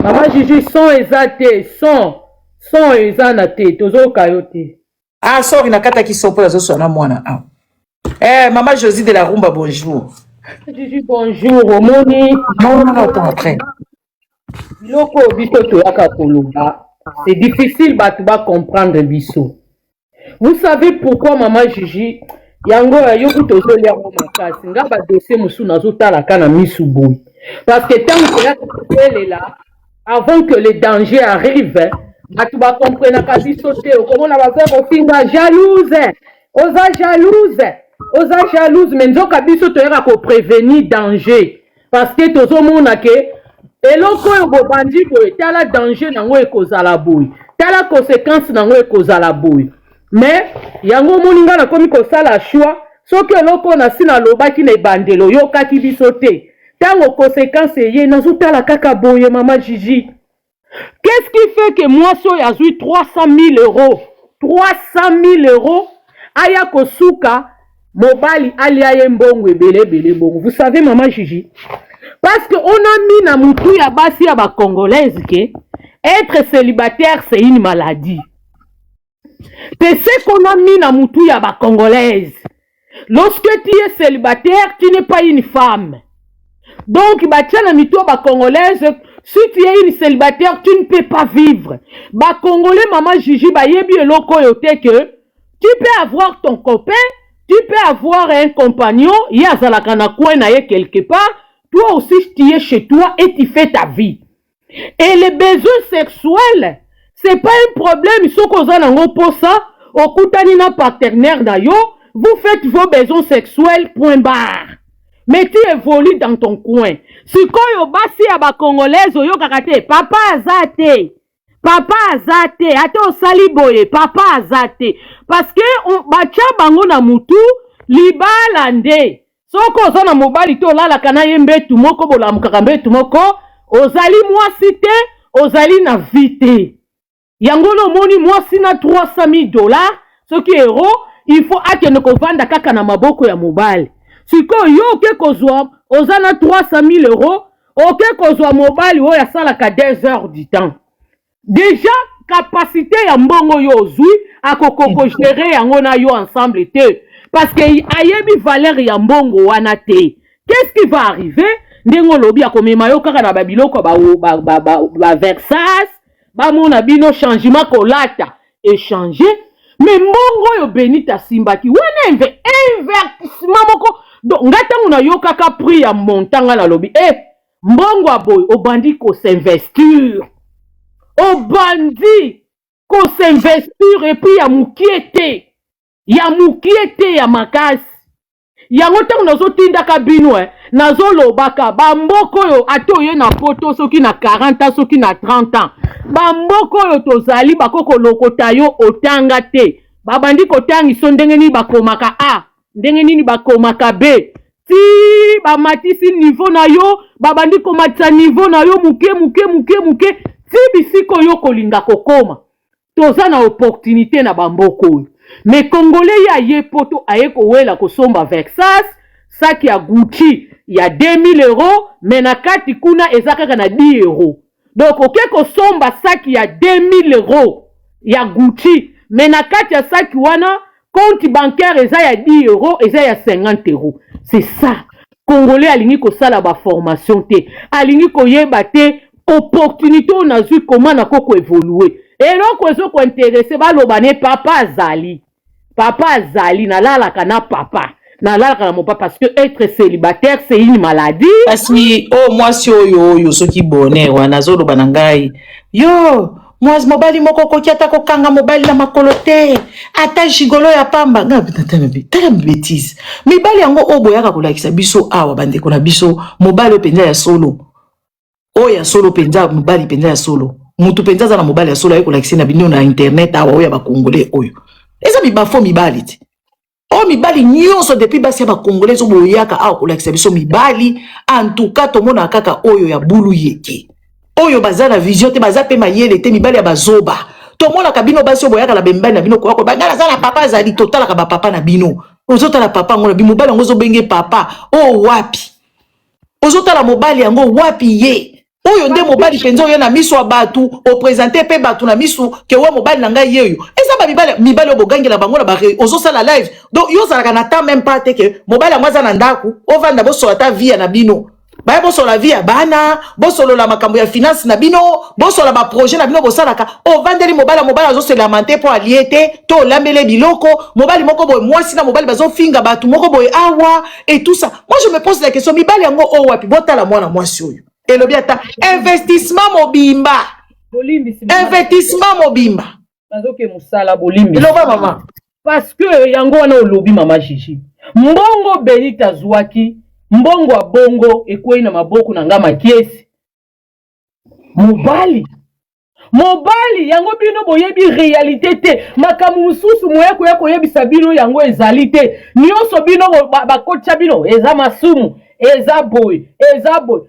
Maman Gigi, son ezate, son ezanate, tozo kayote. Ah, sorry, nakata ki sopo la zo na mwana. Eh, maman Josie de la Rumba, bonjour. Gigi, bonjour, omoni. Non, après. Loko biso to yaka koloba. C'est difficile batuba comprendre biso. Vous savez pourquoi maman Gigi, yango yoku tozo lia mo makasi, nga ba dossier musu nazo tala kana misubu. Parce que tant que là, avant que les dangers arrivent, tu vas comprendre qu'à sauter, comment on va faire au film jalouse, osa jalouse, mais nous avons prévenir danger. Parce que tout le monde a que, et l'autre, on va dire que tel danger n'a pas cause à la bouille, telle conséquence n'a pas cause à la bouille. Mais, il y a un moment où comme ça la choix, sauf que l'autre, on a si na loba qui n'est bandelo, yo kati bi sauter. Tant aux conséquences, il y a la kakaboye, maman Gigi. Qu'est-ce qui fait que moi, si j'ai eu 300 000 euros, 300 000 euros, aya kosuka, mobali, alia mbongo, bele bongo. Vous savez, maman Gigi, parce qu'on a mis na moutou ya basi ya ba congolaise que être célibataire, c'est une maladie. C'est ce qu'on a mis na moutou ya ba congolaise. Lorsque tu es célibataire, tu n'es pas une femme. Donc, la mito ba congolaise, si tu es une célibataire, tu ne peux pas vivre. Ba congolais, maman Gigi, ba yebi eloko yote que tu peux avoir ton copain, tu peux avoir un compagnon, yazalaka na kouena ye quelque part, toi aussi tu es chez toi et tu fais ta vie. Et les besoins sexuels, c'est pas un problème, si vous avez pour ça, au koutani na partenaire na yo, vous faites vos besoins sexuels, point barre. Mais tu évolues dans ton coin. Si koyo basi ya ba congolaise yo kakate, papa azate. Papa azate, ate osali boye, papa azate. Parce que bacha bango na mutu libala nde. Soko ozana mobali to lala kana yembe tu moko bola mukaka mbetu moko, ozali mwasi te, ozali na vie te. Yango no moni mwasi na 300 000 $, ce qui est héros, il faut akende kovanda kaka na maboko ya mobali. Siko yo oke kozwa oza na 300 000 €, oke kozwa mobali oyo asalaka 2 heures du temps. Déjà capacité ya mbongo yo ozwi akokoko gérer yango na yo ensemble te, parce que ayebi valeur ya mbongo wana te. Qu'est-ce qui va arriver? Ndengo lobi akomema yo kaka na babiloko ba Versace, ba mona bino changement kolata échanger, mais mbongo yo benita simbaki wana investissement moko. Donc ngatango na yo kaka prix ya montanga na lobi mbongo aboy obandi ko s'investir, obandi ko s'investir, et puis ya mukiete ya makasi yango tango nazo tindaka bino nazo lobaka bamboko yo ato ye na poto soki na 40 ans soki na 30 ans bamboko yo tozali bakoko lokota yo otanga te, babandi kotangiso ndenge nini bakomaka A, ndenge nini bakomaka B, ti bamatisi niveau na yo babandi komatisa niveau na yo muke ti bisiko yo kolinga kokoma. Toza na opportunité na bamboko yo. Mais Congolais ya ye poto aye kowela kosomba Versace, saki ya Gucci ya 2000 €, mais na kati kuna ezaka na 10 €. Donc oke kosomba saki ya 2000 € ya Gucci, mais na kati ya saki wana compte bancaire eza ya 10 €, eza ya 50 €. C'est ça. Congolais alingi kosala ba formation te, alingi koyeba te opportunité on a vu comment na koko évoluer. Et donc ozo ko intéressé ba lobane papa azali na lala kana papa. Na lala kana mon papa, parce que être célibataire c'est une maladie. Parce que moi si yo soki bonheur wana zo lobana ngai. Yo moi mobali moko koki ata kokanga mobali na makolo te, ata jigolo ya pamba ngabi tata bêtise. Mibali yango oboyaka kolakisa biso awa bandeko na biso mobali penza ya solo. Oya solo penza mobali penza ya solo. Mutu penza za na mobali ya solo ayeko kolakisa na bino na internet awa oya ba congolais oyo. Eza bibafo mibali ti. O mibali nyonso depuis basi ya ba congolais zo boyaka awa kolakisa biso mibali, en tout cas to mona kaka oyo ya bulu yeke. Oyo bazana vision te bazape mayele te mibali ya bazoba. To mona kabino basi boyaka la bembali na bino ko bangala za na papa azali totala ka ba papa na bino. Ozota la papa ngona bimobali ngo zo benge papa. Oh wapi. Ozota la mobali yango wapi ye. Oyo nde mobali penzo yo na miso abatu o présenter pe batu na miso ke wa mobali na ngai yeyo. Eza ba mibali obogangela bango na ba ozo sala live. Donc yo zalaka na temps même pas te ke mobali ngwaza na ndaku o vanda bo so ata vie na bino. Ba bo so la vie ya bana, bo solo la makambo ya finance na bino, bo so la ba projet na bino bo salaka. O vandeli mobali azo se lamenter pour aliété, to lambele biloko, mobali moko boy mwasi na mobali bazo finga batu moko boy awa et tout ça. Moi je me pose la question mibali yango o wapi botala mwana mwasi oyo. Et le biata investissement mobimba. Investissement mobimba. Bazoke musala bolimbi. Loba mama. Parce que yango wana olobi mama Gigi. Mbongo Benita zwaki, mbongo wa bongo ekwei na maboko na ngama kiesi. Mobali yango bino boyebi réalité te. Makamu mususu moyeko yako yebi sabino yango ezali te. Nyonso bino bakotcha bino eza masumu. Eza boy.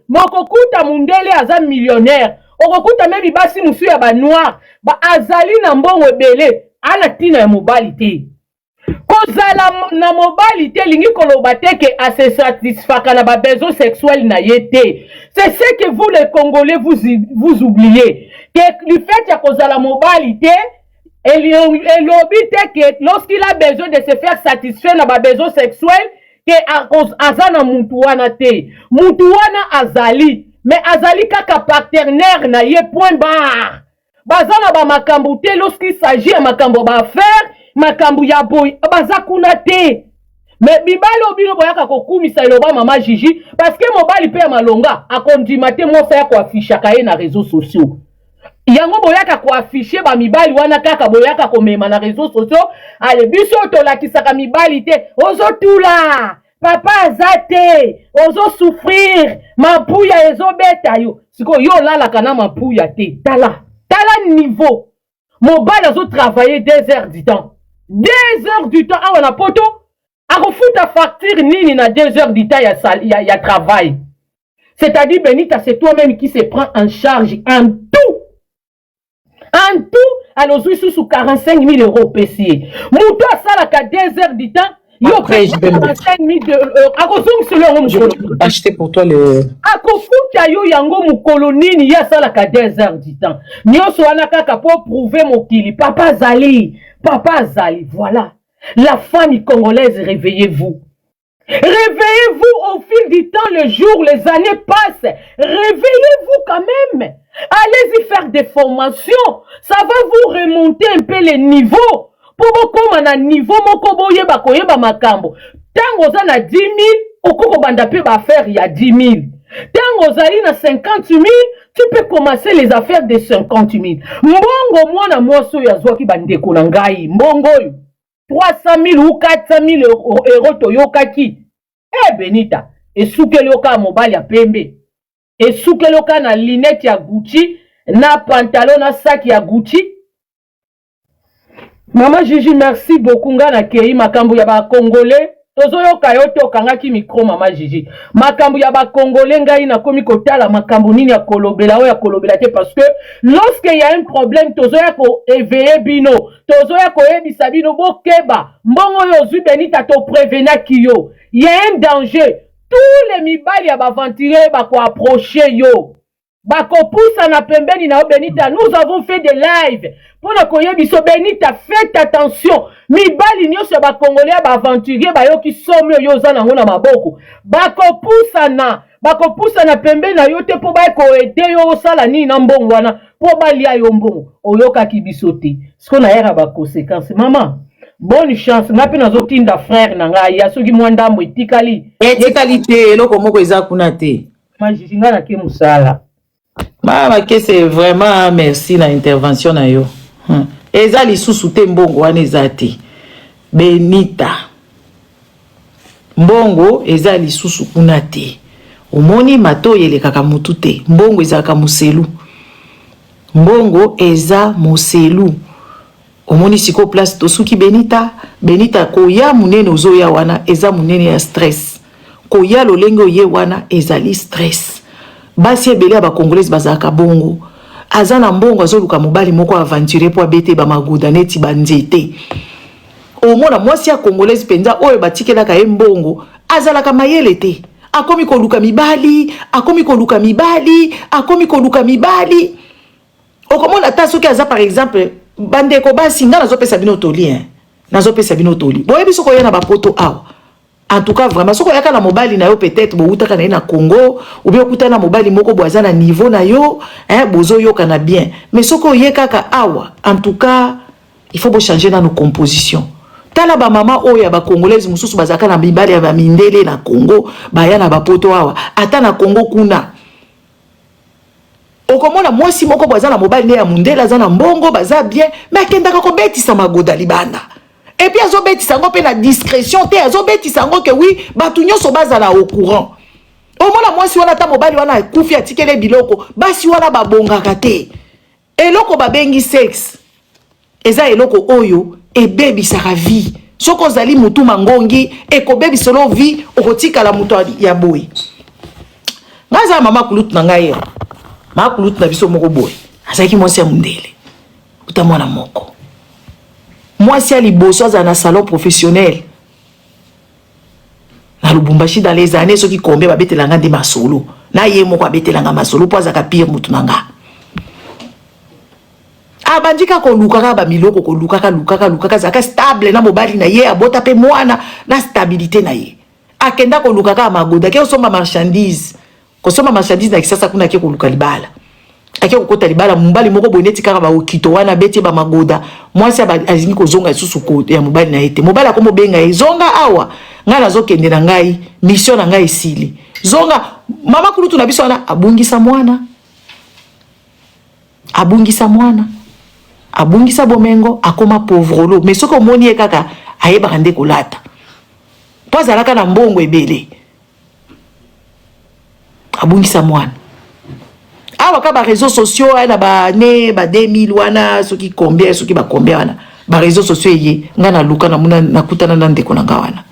Mokokuta mundele aza millionnaire. Okokuta mebi basi musu ya ba noir. Ba azali na mbongo ebele. Ana tina ya mobali te. Kozala na mobali te lingi koloba te ke ase satisfaka na ba besoin sexuel na yete. C'est ce que vous les Congolais vous oubliez. Que le fait ya kozala mobali te elobi te que lorsqu'il a besoin de se faire satisfaire na ba besoin sexuel que azana mutu wana te. Mutu wana azali, mais azali kaka partenaire na ye point barre. Bazana ba makambu te lorsqu'il s'agit ya makambo ba affaire, makambu ya boy, baza kuna te. Mais bibali obino boyaka kokumisa iloba mama Gigi parce que mobali pe ya malonga akondima te mosa ya ko afficher kaye na réseaux sociaux. Yango boyaka ko afficher ba mibali wana kaka boyaka ko mema na réseaux sociaux, ale biso to lakisaka mibali te, ozo tula. Papa azate, ozo souffrir, mapuya ezo beta yo. Siko yo lala kana mapuya te. Tala niveau. Mobali ozo travailler 2 heures du temps. 2 heures du temps awa na poto. Ako futa facture nini na 2 heures du temps ya travail. C'est-à-dire, Benita, c'est toi-même qui se prend en charge en tout. En tout, alors, sous 45 000 euros PCA. Mouto a ça là, 2 heures du temps. Après, je vais 45 000 euros. Je vais acheter pour toi le. Akofuta yo yango mukolonini ya ça là, 2 heures du temps. Nyoso wana kaka pour prouver mokili. Papa Zali, voilà. La famille congolaise, réveillez-vous. Réveillez-vous au fil du temps, le jour, les années passent. Réveillez-vous quand même. Allez-y faire des formations. Ça va vous remonter un peu les niveaux. Pour vous comme un niveau, moko boyeba koyeba makambo. Tango za na 10 000, okoko banda pe ba faire il y a 10 000. Tango zali na 50 000, tu peux commencer les affaires de 50 000. Mbongo mwana mwoso ya zwa ki bandeko na ngai. Mbongo yo. 300 000 ou 400 000 euros toyokaki. Benita, et soukeloka mobile ya pembe. Et soukeloka na linette ya Gucci, na pantalon na sac ya Gucci. Maman Gigi, merci beaucoup. Ngana kei makambu ya ba Congolais. Tozo yoka yoto kangaki micro Maman Gigi. Makambu ya ba Congolais ngai na komi kotala makambu nini ya kolobela o ya kolobela te parce que lorsque il y a un problème tozo ya ko éveiller bino, tozo ya ko ebisa bino bokeba. Mbongo yo zu Benita to prévenir kiyo. Il y a un danger. Tous les mibali ya ba venturier ba ko approcher yo. Bako poussa na pembeni na Benita. Nous avons fait des lives. Pour na koyebiso Benita, faites attention. Mibali nyonso ba Congolais ba aventurier ba yo ki somme yo za na ngona maboko. Bako poussa na pembeni na yo te po ba ko aider yo sala ni na mbongo wana po ba lia yo mbongo. Oyoka ki bisote. Siko na era ba conséquences. Maman, bonne chance. Ngapi nazo tinda frère na ngai ya soki mwandambo etikali. Etikali te eloko moko eza kuna te. Majinga na ke musala. Mama ke c'est vraiment merci na intervention na yo. Eza lisusu te mbongo wana eza te. Benita. Mbongo eza lisusu kuna te. Omoni mato yelekaka mutu te. Mbongo eza ka muselu. Mbongo eza muselu. Omoni siko place tosuki Benita koya munene ozoya wana eza munene ya stress. Koya lolenge oye wana ezali stress. Basi ebele ba Congolais bazaka bongo. Azana mbongo azoluka mobali moko aventurer po abete ba maguda neti banzete. Omona mwasi ya Congolais penza oyo batikelaka ye mbongo azalaka mayele te. Akomi koluka mibali. Okomona ta soki aza par exemple bandeko basi nga nazopesa bino toli boyebi soko yana ba poto awa. En tout cas vraiment soko yaka na mobali na yo peut-être boutaka na Congo ou bien okuta na mobali moko boaza na niveau na yo bozo yoka na bien mais soko yekaka awa en tout cas il faut changer dans nos compositions. Tala ba mama oya ba Congolaise mususu bazaka na mibali ya ba mindele na Congo baya na ba poto awa ata na Congo kuna. Okomona mwasi moko boaza na mobali ya mundela aza na mbongo baza bien mais kendaka ko betisa magoda libanda. Et puis azo betisa ngo pe na discrétion te azo betisa ngo que oui batu nyonso bazala au courant. Omona mwasi wana ta mobali wana kufi atikele biloko basi wana babongaka te. Eloko babengi sexe. Eza eloko oyo ebebisaka vie. Soko zali mutu mangongi ekobebi solo vie okotika la mutu ya boy. Ngaza mama kulutu na ngai. Mama kulutu na biso moko boy. Azaki mwasi ya mundele. Utamona moko. Mwasi ya liboso za na salon professionnel. Na Lubumbashi dans les années ceux qui combien ba betelanga de masolo. Na ye moko abetelanga masolo po azaka pire mutu nanga. Abandika ko lukaka ba miloko ko lukaka zaka stable na mobali na ye abota pe mwana na stabilité na ye. Akenda ko lukaka magoda ke osomba marchandise. Ko somba marchandise na kisasa kuna ke ko luka libala. Ake ko kota libala mobali moko boneti kaka ba okito wana beti ba magoda. Mwasi azingi ko zonga susu ko ya mobali na ete. Mobali akomo benga zonga awa. Nga nazo kende na ngai mission na ngai sili. Zonga mama kulutu na biso wana abungisa mwana. Abungisa bomengo akoma pauvrolo mais soko moni kaka ayeba kande kolata po azalaka na mbongo ebele abungisa mwana awa ka ba réseaux sociaux na ba ne ba 2000 wana soki combien soki ba combien wana ba réseaux sociaux ye nga na luka na muna nakutana na ndeko na nga wana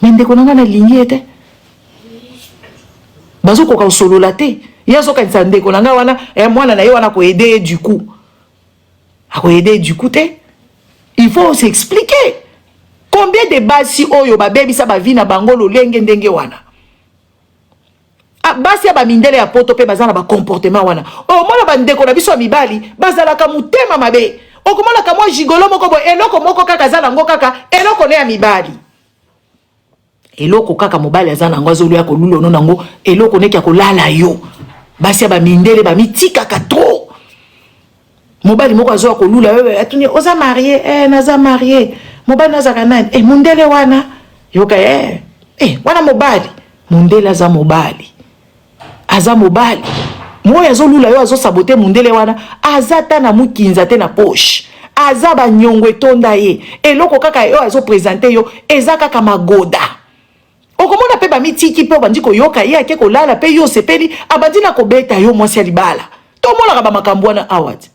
mais ndeko na nga na lingi ete bazo ko solo laté yazo ka tsande ko nanga wana mwana na ye wana ko aider du coup a ko aider du coup te il faut s'expliquer combien de basi oyo ba baby sa ba vie na bangolo lenge ndenge wana basi ya ba mindele ya poto pe bazana ba comportement wana mona ba ndeko na biso mibali bazala ka mutema mabe okomona ka mo jigolo moko bo eloko moko kaka zala ngo kaka eloko ne ya mibali eloko kaka mobali azana ngo azolu ya kolulo no nango eloko ne kya kolala yo basi ya ba mindele ba mitika ka trop mobali moko azo kolula wewe atuni oza marié naza marié mobali naza kana mundele wana yoka wana mobali mundele aza mobali moyo azolula yo azo saboter mundele wana azata na mukinza te na poche aza ba nyongo etonda ye eloko kaka yo azo présenter yo eza kaka magoda okomona pe ba mitiki pe bandi ko yoka ye ake kolala pe yo sepeli abandi na kobeta yo mwasi ya libala to mona ba makambo wana awat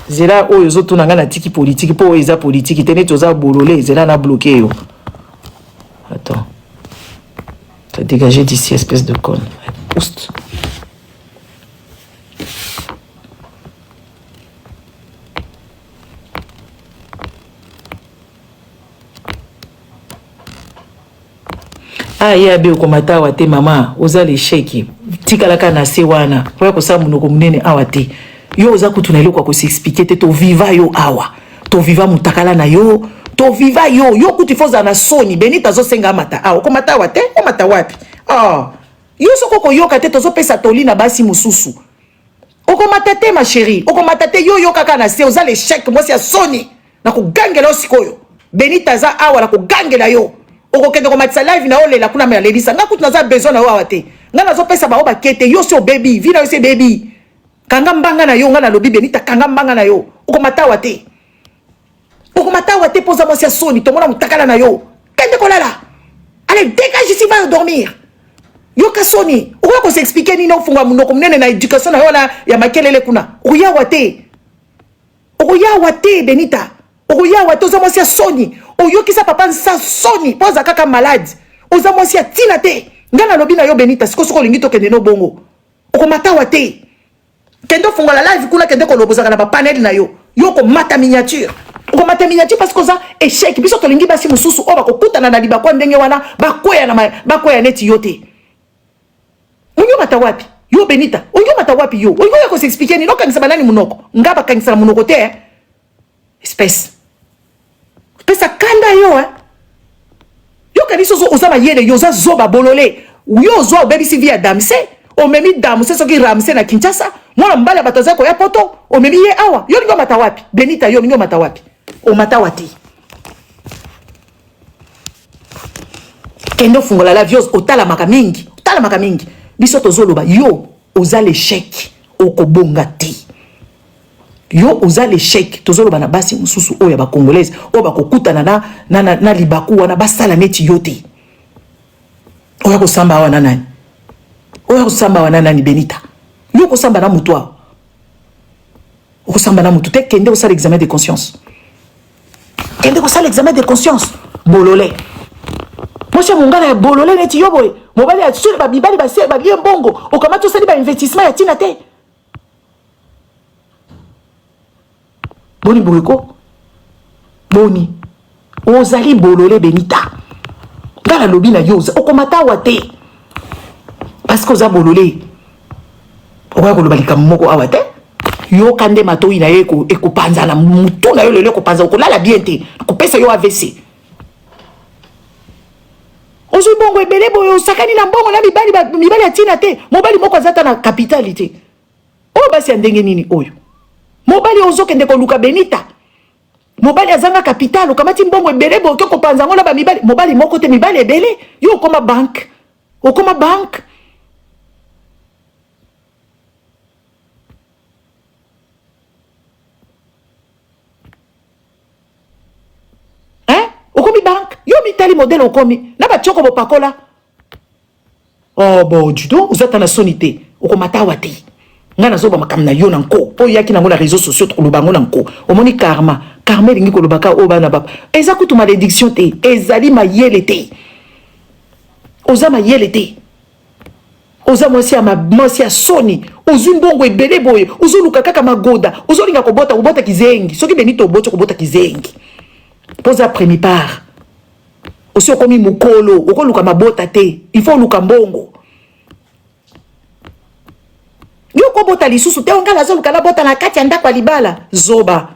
zela oyo zotuna ngana tiki politique po eza politique tene toza bololé zela na bloqué yo. Attends. T'as dégagé d'ici espèce de conne. Oust. Ya be komata wate mama oza le sheki tikalaka na se wana kwa kosa munoko munene awate yo oza kutuna iloko ko s'expliquer te to viva yo awa to viva mutakala na yo to viva yo kutu foza na soni benita zo senga mata awa komata wate o mata wapi yo soko ko yoka te tozo pesa toli na basi mususu okomata te ma chérie okomata te yo kaka na se oza le sheki mwasi ya soni na kugangela osikoyo benita za awa na kugangela yo okokende komatisa live na olela kuna me alebisa nga kutu naza besoin na yo awa te nga nazo pesa ba oba kete yo so baby vina yo se baby kanga mbanga na yo nga na lobi benita kanga mbanga na yo okomata wate poza mwasi ya soni tomona mutakala na yo kende kolala allez dégage ici va dormir yo ka soni okoya ko s'expliquer nini ofunga munoko munene na éducation na yo na ya makelele kuna okoya wate benita okoya wate oza mwasi ya soni oyokisa papa nsa soni poza kaka malade oza mwasi ya tina te nga na lobi na yo benita siko soko olingi tokende no bongo okomata wate kende ofungola live kuna kende kolobozaka na bapanel na yo komata miniature okomata miniature parce que oza échec biso tolingi basi mususu oyo bakokutana na libakwa ndenge wana bakwea neti yo te onyomata wapi yo benita onyomata wapi yo oyo ko s'expliquer ni nokangisa banani munoko nga bakangisa munoko te espèce pesa kanda yo yo kaniso zo oza mayele yo za zoba bolole yo zo obebisi via damse omemi damse soki ramse na Kinshasa mwana mbala bataza ko ya poto omemi ye awa yo lingo mata wapi benita yo lingo mata wapi o mata wati kendo fungola la viose otala makamingi biso tozoloba yo oza l'échec okobonga ti yo oza l'échec tozoloba na basi mususu oyo ba congolaise oyo bakokutana na libaku wana basala neti yo te oyo kosamba wana nani benita yo kosamba na mutu awa okosamba na mutu te kende osala examen de conscience bolole moshe mungana ya bolole neti yo boye mobali ya sule babibali balie mbongo okamati osali ba investissement ya tina te boni boyeko boni ozali bolole benita ngala lobi na yo okomata wa te parce que oza bolole okoya koloba likambo moko awa te yo kande matoi na ye ekopanza na mutu na yo lelo ekopanza okolala bien te kopesa yo AVC ozwi bongo ebele boyo osakani na mbongo na mibali ya tina te mobali moko azata na kapitalité oyo basi ya ndenge nini oyo mobali ozokende koluka benita mobali azanga capital okamati mbongo ebele boyo ke kopanza ngo na bamibali mobali moko te mibali ebele yo okoma banque okomi banque yo mitali modèle okomi na batioko bopakola bon du dos ozata na soni te okomata wa te nga nazoba makambo na yo na nko po yaki nango na réseaux sociaux tokoloba ngo na nko omoni karma Carmel ngi kolobaka obana baba eza kutu malédiction te ezali mayele te oza mayele te oza mwasi ya soni ozwi mbongo ebele boye ozoluka kaka magoda ozolinga kobota kizengi soki Benito oboti kobota kizengi poza premier part osi okomi mukolo okoluka mabota te il faut oluka mbongo yo kobota lisusu te ongala azoluka nabota na kati ya ndako ya libala zoba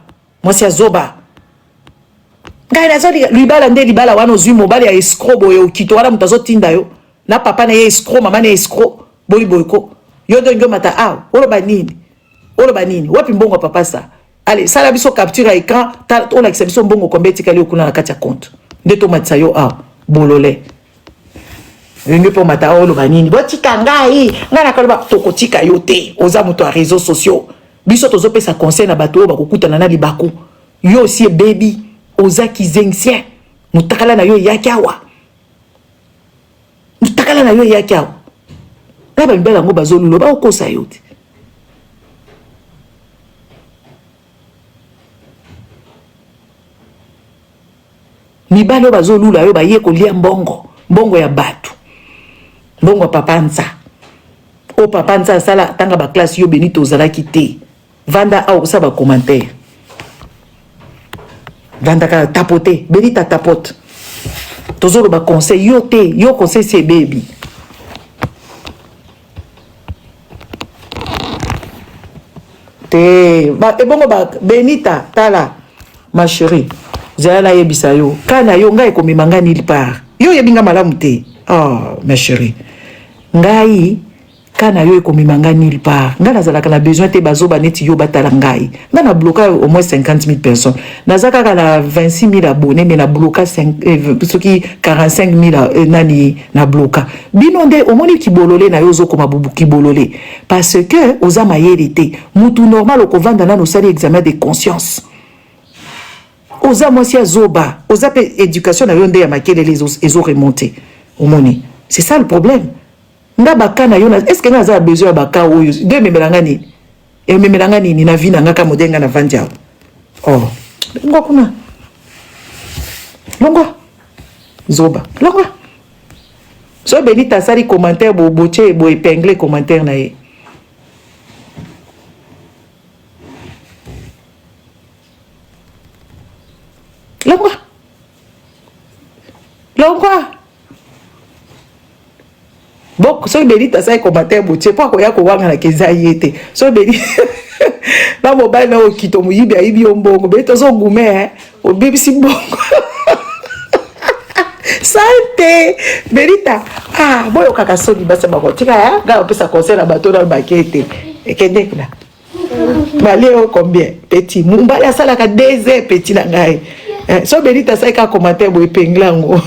mwasi ya zoba ngai nazoli libala nde libala wana ozwi mobali ya escroc boye okito wana moto azotinda yo na papa na ye escroc mama na ye escroc boyiko yo dongo mata aw oloba nini wapi mbongo papa sa allez sala biso capture à écran on a biso mbongo kombe tikali okuna na kati ya compte nde to matsa yo aw bolole ngi po mata oloba nini botika ngai ngana kaloba tokotika yo te oza moto a réseaux sociaux biso tozopesa conseil na bato oyo bakokutana na libaku yo aussi baby oza kizengien mutakala na yo yaki awa mutakala na yo yaki awa na bambela ngo bazolulo bakokosa yo te mibali oyo bazolula yo baye kolia mbongo ya bato mbongo ya papa nza o papa nza asala tanga baklase yo Benito ozalaki te vanda awa kosala bacommentaire vanda kaka tapote Benita tapote tozoloba conseil yo te yo conseil c'est baby te ebongo Benita tala ma chérie zala na yebisa yo kana yo ngai komemanga nili part yo yebinga malamu te oh ma chérie ngai kana yo komemanga nili part nga nazalaka na besoin te bazoba neti yo batala ngai nga na bloka au moins 50 000 personnes nazaka kaka na 26 000 abonnés mais na bloka soki 45 000 nani na bloka bino nde omoni kibolole na yo zokoma bubu kibolole parce que oza mayele te mutu normal okovanda na nosali examen de conscience oza mwasi ya zoba oza pe éducation na yo nde ya makele ezo remonter omoni c'est ça le problème nga baka na yo est-ce que nga za besoin baka oyo de memelanga nini na vie na nga ka modenga na vandia oh ngwa kuna longwa zoba longwa so Benita sali commentaire bo boche bo épingler commentaire na ye longwa bon so Benita sali commentaire boche po ko ya ko wanga na keza yete so Benita na mobile na okito muyibi ayibi ombongo Benita zo gume obebisi mbongo sante Benita boyo kaka soni basa bakotika ya ga opesa conseil na bato na bakete ekende kuna Malé au combien petit mumbali asala ka 2 heures petit na ngai so Benita sai ka commentaire bo epenglango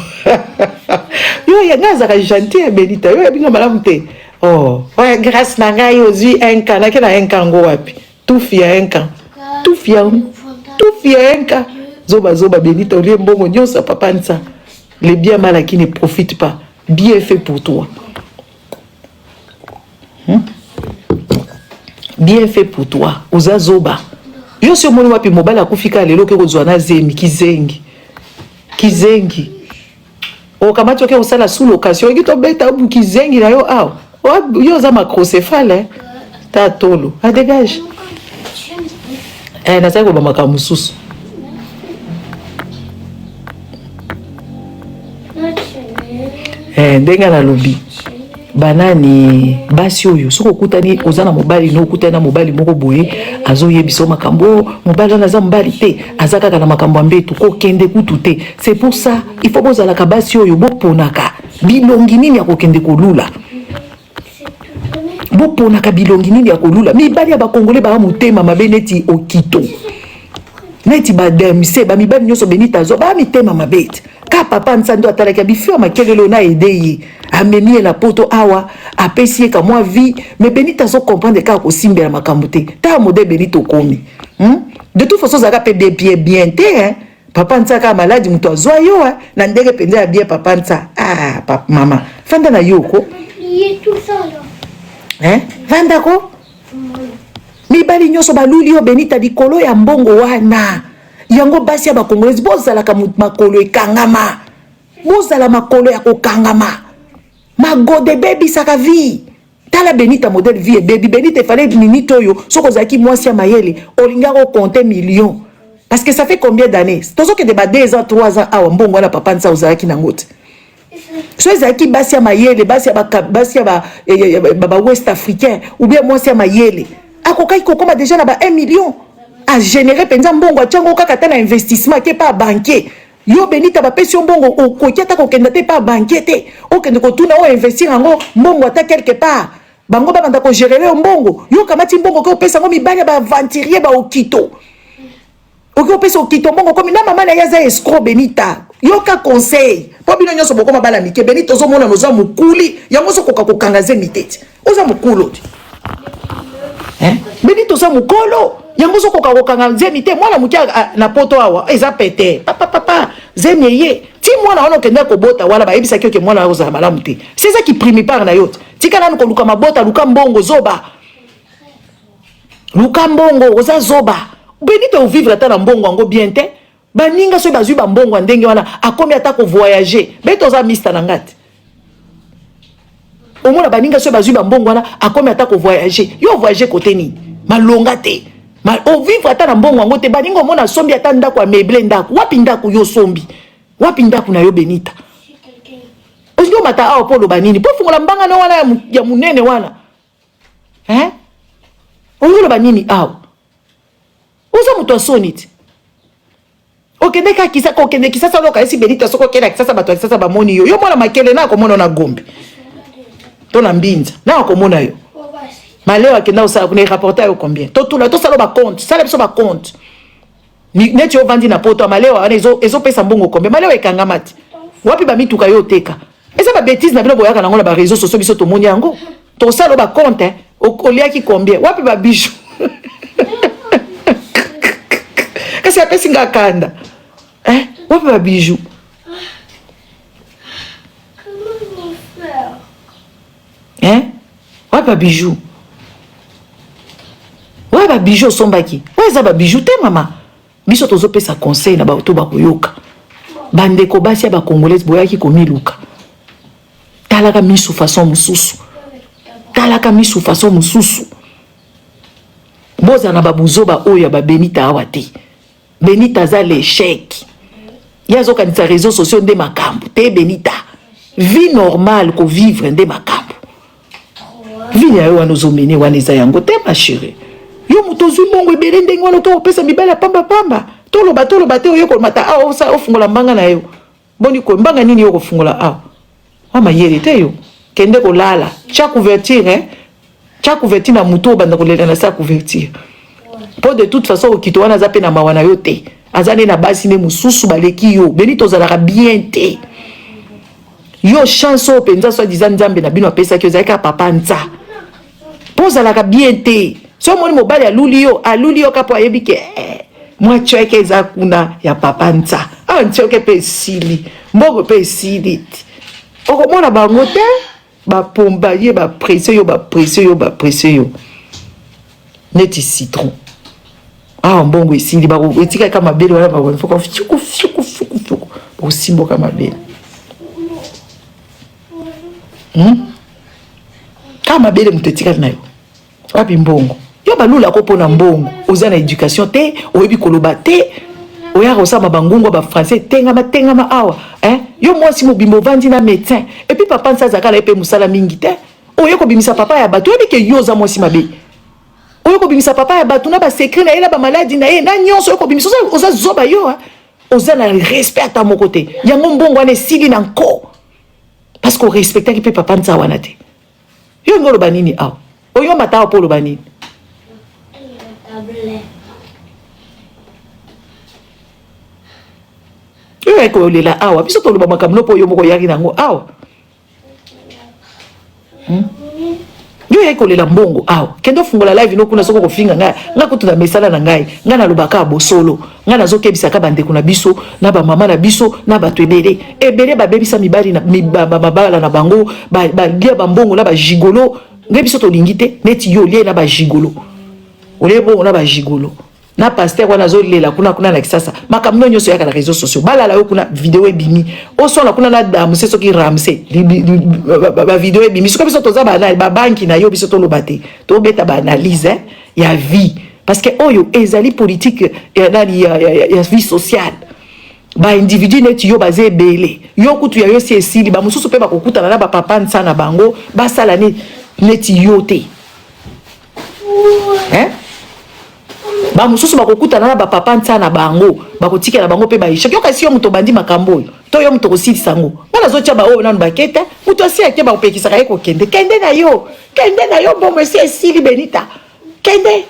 yo ya ngaza ka gentil Benita yo binga malamu te oh ouais grâce na ngai ozui un cas na kena un cas ngo wapi tout fia un cas tout fia un cas zoba Benita olie mbongo nyosa papa nsa les biens mal qui ne profitent pas bien fait pour toi bien fait pour toi oza zoba yo se moni wapi mobali akufika lelo ke kozwana zemi kizengi o kamacho ke usala sous location ki to beta bu kizengi na yo aw yo za macrocéphale ta tolo a dégage na sa ko bamaka mususu ndenga na lobi banani basi oyo soko kutani ozana mobali no kutana mobali moko boye azoyebisa makambo mobali na za mobali te azaka kana makambo mbetu ko kende kutu te c'est pour ça il faut bozala ka basi oyo boponaka bilongi nini ya kokende kolula boponaka bilongi nini ya kolula mibali ya bakongole ba mutema mabeneti okito neti bademise ba mibali nyoso Benita zo ba mitema mabeti ka papa nsando atalaka bifio makelelo na edei amemi la poto awa apesi ka moi vie mais Benita zo comprendre ka ko simbela makambo te ta mode Benito komi de toute façon ça pe des pieds bien te hein papa nsaka maladi muto azwa yo na ndenge penza ya bien papa nsa papa mama fanda na yoko tout ça là vanda ko mibali nyoso baluli yo Benita dikolo ya mbongo wana yango basi ya ba congolais bozala ka makolo ekangama bozala makolo ya kokangama magode baby saka vie tala Benita modèle vie baby Benita fallait minute oyo soko zaki mwasi ya mayele olinga ko compter millions parce que ça fait combien d'années tozo que de ba 2 ans 3 ans awa mbongo na papa nsa ozaki na ngote so zaki basi ya mayele basi ya ba West africain ou bien mwasi ya mayele akokai kokoma déjà na ba 1 million a générer penza mbongo chango kaka tana investissement ke pas banquier yo Benita ba pesi mbongo okokiata kokenda te pas banquier te okende ko tuna o investir ngo mbongo ata quelque part bango ba banda ko gérer mbongo yo kamati mbongo ko pesa ngo mibale ba aventurier ba okito oki opesa okito mbongo komi na mama na yaza escroc Benita yo ka conseil po bino nyoso bokoma bala mike Benita ozo mona noza mukuli yango so koka kokangaze mitete oza mukulu Benita oza mukolo yango so koka kokangaze mitete mwana mukia na poto awa eza pete papa zemeye ti mwana wana okenda kobota wala ba ebisa kioke mwana oza malamu te c'est ça qui prime par na yote tika nanu ko luka mabota luka mbongo zoba luka mbongo oza zoba Benita vivre ata na mbongo yango bien te baninga so bazui ba mbongo ndenge wana akomi ata ko voyager Benita oza mista na ngati omona baninga so bazui ba mbongo wana akomi ata ko voyager yo voyager côté ni malonga te o vivre ata na mbongo yango te baninga omona sombi ata ndako ameuble ndako wapi ndako yo sombi wapi ndako na yo Benita osingo mata awo polo banini po fungola mbanga na wana ya munene wana ongolo banini awo uza muto asoniti okende ka kisa ko kende kisa sa loka esi Benita soko kenda kisa sa bato kisa sa bamoni yo mwana makele na komona na gombe to na mbinza na komona yo maleo akenda usala kuna rapporter yo combien to tula to sala ba compte sala biso ba compte ni neti yo vandi na poto maleo ana ezo pesa mbongo combien maleo ekangamati wapi ba mituka yo teka esa ba bêtise na bino boyaka na ngona ba réseaux sociaux biso to moni yango to sala ba compte oliaki combien wapi ba bijou kasi apesi nga kanda wapi ba bijou wapi ba bijou wapi ba bijou osombaki eza ba bijou te mama biso tozopesa conseil na bato bakoyoka bandeko basi ya bacongolaise boyaki komiluka talaka misu façon mosusu boza na babuzoba oyo ya ba Benita awa te Benita za l'échec yazo kanisa réseaux sociaux nde makambo te Benita vie normale ko vivre nde makambo vie ya yo wana ozomene wana eza yango te ma chérie yo muto zwi mbongo ebele ndenge wana to opesa mibala pamba toloba te oyo komata awa ofungola mbanga na yo boni ko mbanga nini yo kofungola awa ama yele te yo kende kolala cha couverture cha couverture na muto banda kolela na sa couverture po de toute façon okito wana zape na mawana yo te azane na basi ne mususu baleki yo Benita ozalaka bien te yo chance o penza so disant nzambe na bino apesa ki ozalaka papa nza po ozalaka bien te so moni mobali aluli yo kapo ayebi ke mwa chweke eza kuna ya papa nza nchoke pe sili mbongo pe sili okomona bango te bapomba ye bapresse yo neti citron mbongo esili etika ka mabele wana bakofoko fiuku bakosimboka mabele ka mabele moto etikali na yo wapi mbongo yo balula ko mpona mbongo oza na éducation te oyebi koloba te oyaka osama bangungu ba français tengama awa yo mwasi mobimba ovandi na médecin et puis papa nsa azalaka na ye mpe mosala mingi te oyo kobimisa papa ya bato oyebi ke yo oza mwasi mabe oyo kobimisa papa ya bato na basekret na ye na bamaladi na ye na nyonso oyo kobimisa oza zoba yo oza na respect ata moko te yango mbongo wana esili na nko parce que orespectaki mpe papa nsa wana te yo ngi oloba nini awa oyo mata awa mpo oloba nini yo ekolela awa biso toloba makambo mpo yo moko yaki nango awa yo ekolela mbongo awa kendo fungola live no kuna soko kofinga nga kututa mesala na ngai nga nalobaka bosolo nga nazokebisaka bandeko na biso na bamama na biso na bato ebele babebisa mibali na mabala na bango balia bambongo na bajigolo ngai biso tolingi te neti yo lie na bajigolo olie bongo na bajigolo na pasteur wana zolela kuna na kisasa makamno nyoso yaka na réseaux sociaux balala yo kuna vidéo ebimi osona kuna na damu c'est ce qui ramse ba vidéo ebimi soka biso toza ba banki na yo biso to lobate to beta ba analyse ya vie parce que oyo ezali politique ya vie sociale ba individu neti yo baze ebele yo kutu ya yo si esili ba mususu pe ba kokutana na ba papa nsana bango basala neti yo te ba mususu bakokutana na ba papa nsana bango bakotikela bango pe baisha kyo kasi yo muto bandi makambo to yo muto kosilisa ngo ngana zotia ba oyo nanu baketa muto asi ake ba opekisa ka eko kende na yo mbongo si esili Benita kende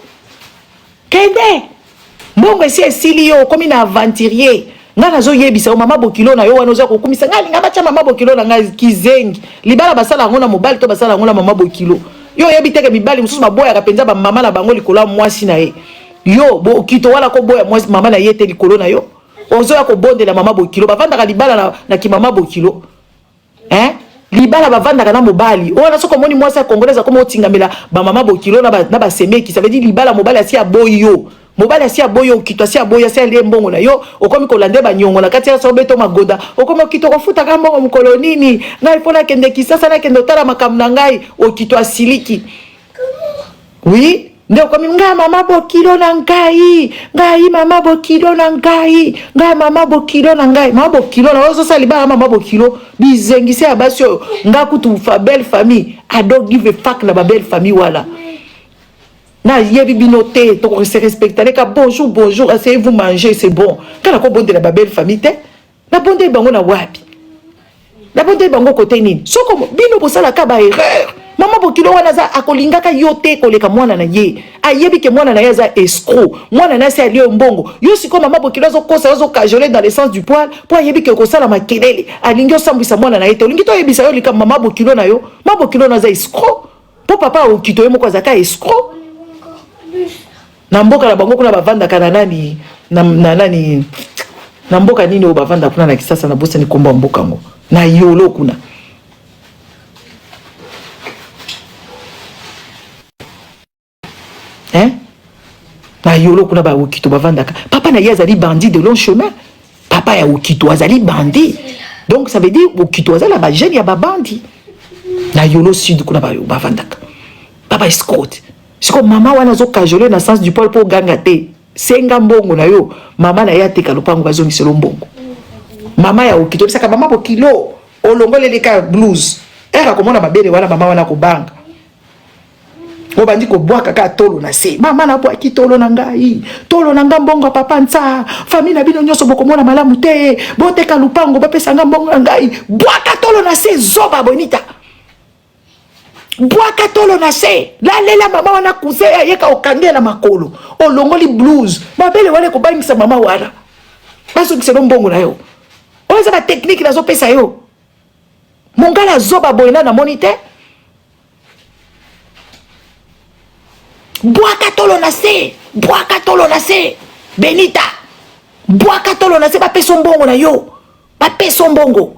mbongo si esili yo komi na aventurier ngana zo yebisa mama bokilo na yo wana oza kokumisa ngali ngaba tia mama bokilo na ngai kizengi libala basala ngo na mobile to basala ngo na mama bokilo yo yebiteke mibali mususu maboya kapenza ba mama na bango likolo mwasi na ye yo bo kito wala ko boya mwasi mama na yete likolo na yo ozo ya ko bondela mama bokilo bavandaka libala na ki mama bokilo libala bavandaka na mobali ona soko moni mwasi ya congolaise comme otingamela ba mama bokilo na ba semeki ça veut dire libala mobali asi ya boyo mobali asi ya boyo kito asi ya boyo asi ya mbongo na yo okomi kolande ba nyongo na kati ya sobeto magoda okomi kito kofuta ka mbongo mukolo nini ngai pona kende kisasa na kende otala makamu na ngai okito asiliki oui nde okomi ngai mama bokilo na ngai mama bokilo na ngai mama bokilo na ngai mama bokilo na ozo sali ba mama bokilo bizengise ya basi oyo nga kutu fa belle famille I don't give a fuck na ba belle famille wala na yebi binote to se respecter ka bonjour asseyez-vous manger c'est bon kana ko bonde la ba belle famille te na bonde bango na wapi na bonde bango côté nini soko bino bosala ka ba erreur mama bokilo wana za akolingaka yote koleka mwana na ye ayebi ke mwana na ye za escroc mwana na se alio mbongo yo siko mama bokilo zo kosa zo cajoler dans le sens du poil po ayebi ke kosala makelele alingi osambisa mwana na ye te olingi to yebisa yo lika mama bokilo na yo mama bokilo na za escroc po papa okito ye moko za ka escroc na mboka na bango kuna bavandaka na nani na nani na mboka nini o bavanda kuna na kisasa na bosa ni komba mboka ngo na yolo kuna na yolo kuna ba okito bavandaka papa na ye azali bandit de long chemin papa ya okito azali bandit donc ça veut dire okito azala ba jeune ya ba bandit na yolo sud kuna ba bavandaka papa escroc siko mama wana zo kajole na sens du poil po ganga te senga mbongo na yo mama na ya teka lupango bazongiselo mbongo mama ya okito bisaka mama bokilo olongolele ka blues era komona babele wana mama wana kobanga obandi ko bwaka ka tolo na se mama na bwa ki tolo na ngai mbongo papa nsa famille na bino nyoso bokomona malamu te boteka lupango bapesa nga mbongo na ngai bwaka tolo na se zoba bonita bwaka tolo na se lalela mama wana kuse yeka okangela makolo olongoli blues babele wale kobangisa mama wana basokiselo mbongo na yo oza ba technique nazo pesa yo mongala zoba boyena na monite bwaka tolo na se Benita bwaka tolo na se bapeso mbongo na yo bapeso mbongo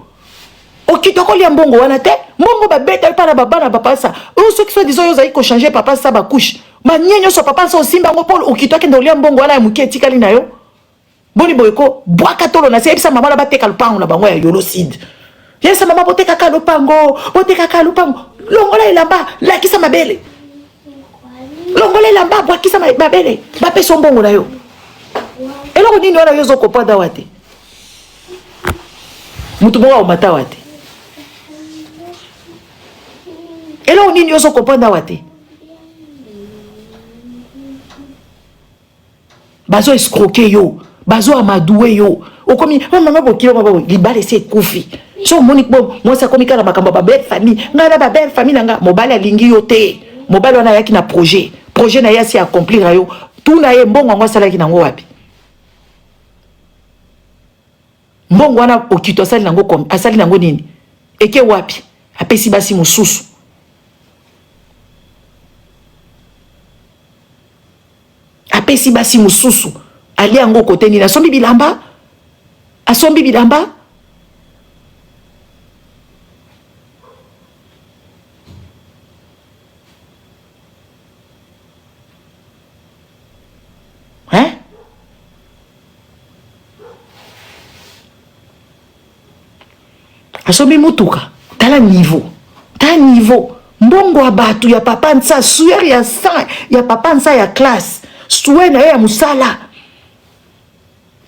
okitoko lia mbongo wana te mbongo babeta pa na babana papa sa o ceux qui sont disant yo zaiko changer papa sa ba couche manyenyo so papa sa osimba ngo polo okitoke ndo lia mbongo wana ya mukie tikali na yo boni boyeko bwaka tolo na se ebisa mama na bateka lupango na bango ya yolocide yesa mama boteka ka lupango longola ilamba lakisa mabele longola ilamba bwakisa mabele bapeso mbongo na yo eloko nini wana yo zo kopada wate mutu moko omata wate eloko nini yo zo kopada wate bazo escroquer yo bazo amadoué yo okomi mama bokilo mama libale se kufi so moni bo mwasa komi kala makambo ba belle famille ngana ba belle famille nanga mobali alingi yo te mobali wana yaki na projet na yasi accomplir yo tout na ye mbongo ngo salaki nango wapi mbongo wana okito asali nango comme asali nango nini eke wapi apesi basi mususu apesi basi mususu ali yango kote nini asombi bilamba Osomi mutuka. Tala niveau. Tala niveau. Mbongo abatu ya papa nsa. Suer ya sa. Ya papa nsa ya classe. Suer na ya musala.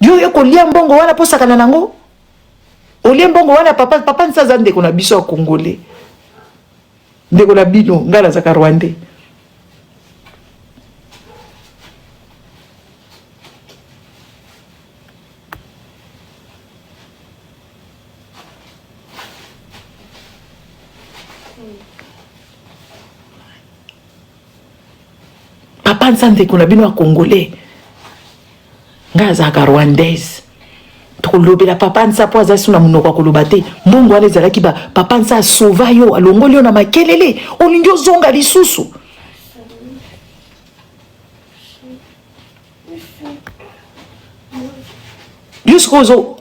Yo kolia mbongo wana po sakana nango. Olie mbongo wana papa nsa za ndeko na biso ya Congolais. Ndeko na bino. Ngala zaka Rwandais. Papa nsante kuna bino wa Congolais. Ngaza ka Rwandaise. To lobela papa nsa po aza suna munoko koloba te. Mbongo wana ezalaki ba papa nsa sauva yo alongoli yo na makelele. Olingi ozonga lisusu. Yusko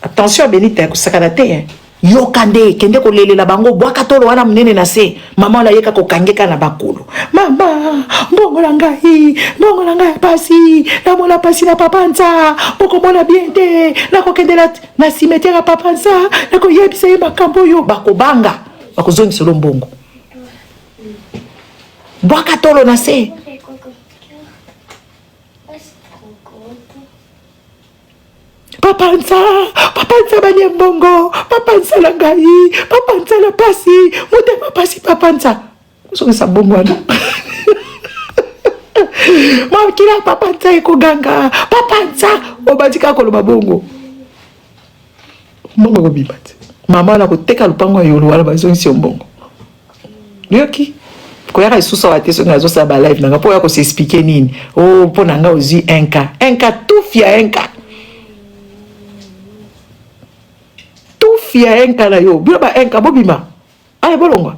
attention Benita kusakana te. Yo kande kende ko lelela bango bwaka tolo wana munene na se mama la yeka ko kangeka na bakulu mama mbongo la ngai pasi na mola pasi na papa nza poko mona bien te na ko kende na cimetière ya papa nza na ko yebisa ye makambo yo bako banga bako zongi solo mbongo bwaka tolo na se Papa nsa banye mbongo, papa nsa la ngai, papa nsa la pasi, mutema pasi papa nsa. Soki sa bongo wana. Kila papa nsa eko ganga, papa nsa obadika koloba bongo. Mbongo bibati. Mama na koteka lupango yolo wala bazongi si mbongo. Yoki koyaka isusa wate so ngazo sa ba live nanga po ya ko se expliquer nini. Oh pona nga ozi enka tufia enka. Fia enka na yo biloba enka bobima ale bolonga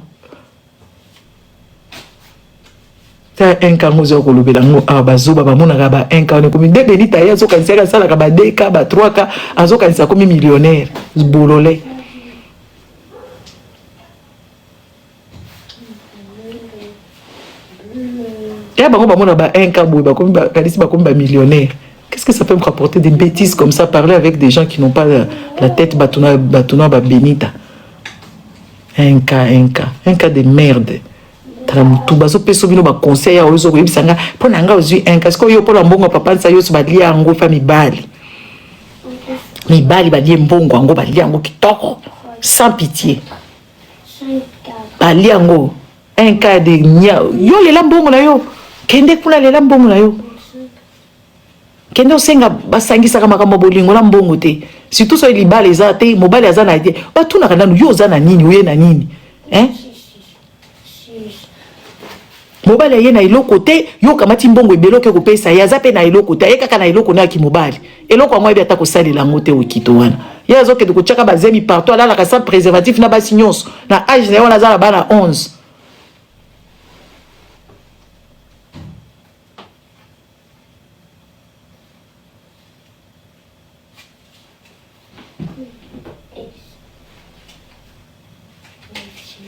ta enka ngozo ko lobela ngo abazuba bamona ka ba enka ne komi de Benita ya zo kanisa ka sala ka ba 2K ba 3K azo kanisa komi millionnaire bolole ya bango bamona ba enka boy ba komi ba kanisa ba komi ba millionnaire. Qu'est-ce que ça peut me rapporter des bêtises comme ça, parler avec des gens qui n'ont pas la tête batona Benita. Un cas de merde. Tu baso peso bino ba conseil ya ozo ko yebisanga pona nga ozu un cas ko yo pola mbongo papa nsa yo so balia ngo fa mibali balie mbongo ngo balia ngo kitoko sans pitié. Balia ngo un cas de nya yo le mbongo na yo kende kuna le mbongo na yo. Kendo senga basangisa kama bolingo la mbongo te surtout so libale za te mobile za na te batuna kana yo za na nini uye na nini mobile ye na iloko te yo kamati mbongo ebeloke ko pesa ya za pe na iloko te eka kana iloko na ki mobile eloko amwa bia ta ko salela ngote okito wana ya zo ke ko chaka bazemi partout ala la ka sans préservatif na basinyos na âge na wana za na bana 11.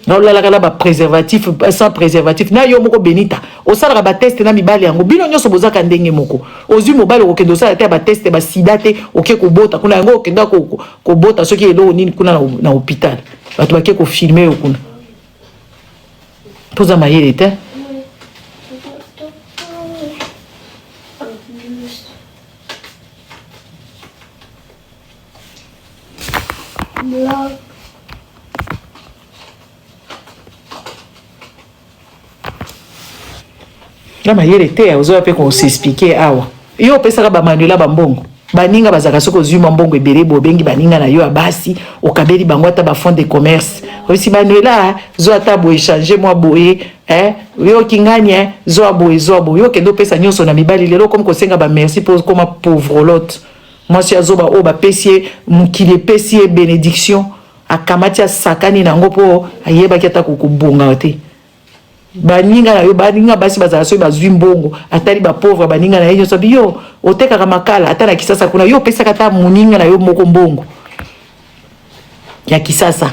Non la kala ba préservatif sans préservatif na yo moko Benita o sala ba test na mibali yango bino nyoso bozaka ndenge moko ozu mobile ko kendo sala te ba test ba sida te oke ko bota kuna yango kenda ko bota soki elo nini kuna na hôpital bato ba ke ko filmer kuna poza mayele te la mayele te ozo pe ko s'expliquer awa yo pesa ba manuela ba mbongo baninga bazaka soko zuma mbongo ebele bobengi baninga na yo abasi okabeli bango ata ba fond de commerce aussi manuela zo ata bo échanger moi boye yo kinganya zo boye yo kendo pesa nyonso na mibali lelo comme ko senga ba merci pour comme pauvre lot moi si azo ba o ba pesier mukile pesier bénédiction akamati asakani nango po ayeba ki ata kokubonga te baninga na yo baninga basi bazala so bazwi mbongo atali ba pauvre baninga na yo sabi yo oteka ka makala ata na kisasa kuna yo pesa kata muninga na yo moko mbongo ya kisasa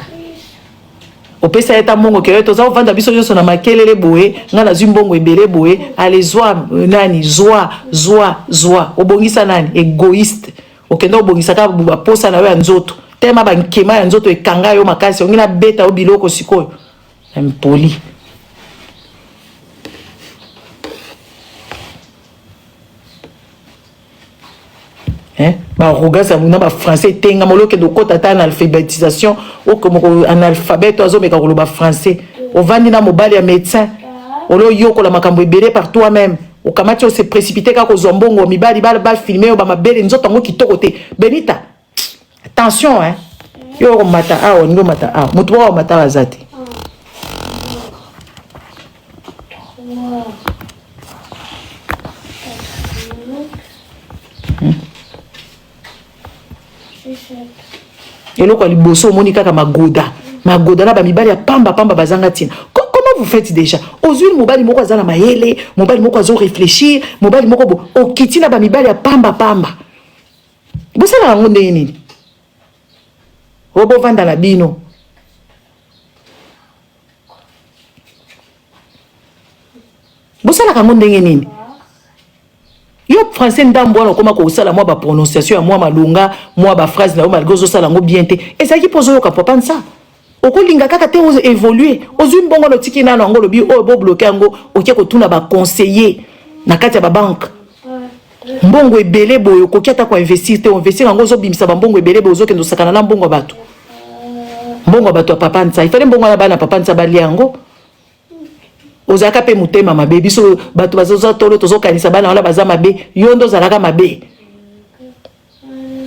opesa eta mbongo ke to za vanda biso nyonso na makelele boye nga na zwi mbongo ebele boye ale zwa nani zwa obongisa nani égoïste okenda obongisa ka ba posa na yo ya nzoto tema bankema ya nzoto ekanga yo makasi ongi na beta o biloko sikoyo impoli. Baroga muna ba français tenga moloke de kota ta analphabétisation ou comme analphabète ozo meka koloba français ovandi na mobali ya médecin olo yoko la makambo ebele par toi-même okamati o se précipiter ka ko zombongo mibali ba filmer o ba mabele nzoto ngo kitoko te Benita attention yo ko mata awo ngo mata awo mutu wa mata wazati et loko liboso monika ka magoda na ba mibali ya pamba bazanga tina. Comment vous faites déjà? Ozui mobali moko azala mayele, mobali moko azo réfléchir, mobali moko bo okitina ba mibali ya pamba. Bosala ngo ndenge nini? Obo vanda na bino. Bosala ngo ndenge nini? Yo français ndambo wana koma ko sala moi ba prononciation ya moi malunga moi ba phrase na malgré zo sala ngo bien te et ça qui pose yo ka papa ça okolinga kaka te ozo évoluer ozu mbongo no tiki na ngo lobi o bo bloquer ngo okie ko tuna ba conseiller na kati ya ba banque mbongo ebele boyo ko kiata ko investir te investir ngo zo bimisa ba mbongo ebele boyo zo kendo sakana na mbongo bato ya papa ça il fallait mbongo na bana papa ça bali yango ozaka pe mutema mabe biso bato bazoza tolo tozo kanisa bana wala baza mabe yondo zalaka mabe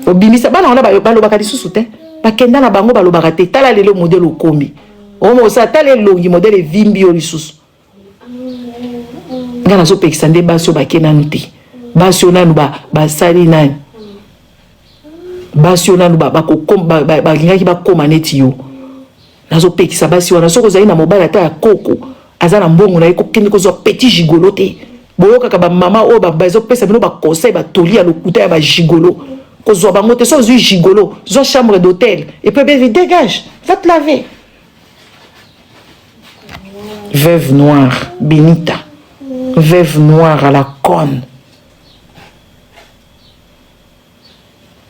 obimisa bana wala balobaka lisusu te bakenda na bango balobaka te tala lelo modèle okomi omo sa tala longi modèle vimbi yo lisusu ngana zo pekisa nde basio bakena nti basio nanu basali nani basio nanu bakokomba balingaki bakoma neti yo nazo pekisa basio wana soko zali na mobile ata ya koko azana mbongo na ekokende ko zo petit gigolo te boyoka ka ba mama o ba bazo pesa bino ba conseil ba toli ya lokuta ya ba gigolo ko zo ba ngote so zo gigolo zo chambre d'hôtel et puis ben dégage va te laver. Veuve noire Benita, veuve noire à la conne.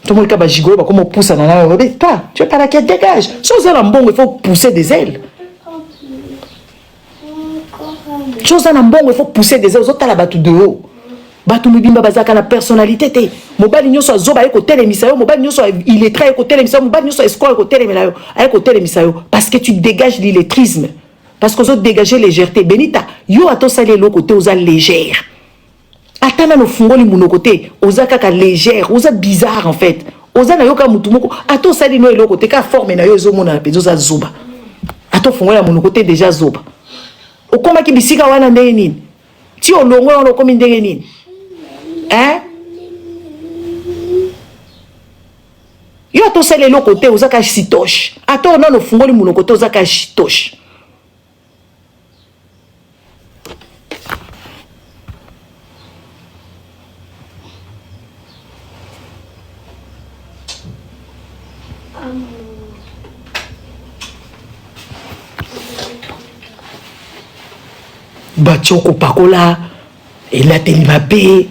Tout le monde ka ba gigolo ba comme pousse na na toi tu es pas là qui dégage so za la mbongo il faut pousser des ailes. Chose en bon, il faut pousser des autres à la batte de haut. Batu mibimba bazaka na personnalité te. Mobali nyoso zoba eko telemisa yo, mobali nyoso il est très eko telemisa yo, mobali nyoso escroc eko telemisa yo, eko telemisa yo parce que tu dégages l'illettrisme. Parce que vous dégagez légèreté. Benita, yo ato sali lo côté oza légère. Atana no fungoli muno côté, oza kaka légère, oza bizarre en fait. Oza na yo ka mutu moko, ato sali no lo côté ka forme na yo zo mona pe oza zoba. Ato fungola muno côté déjà zoba. Okoma ki bisika wana ndenge nini ti olongo wana okomi ndenge nini yo ato sele lo côté ozaka sitoche ato nano fungoli muno côté ozaka sitoche Bachoko pakola et la télimapé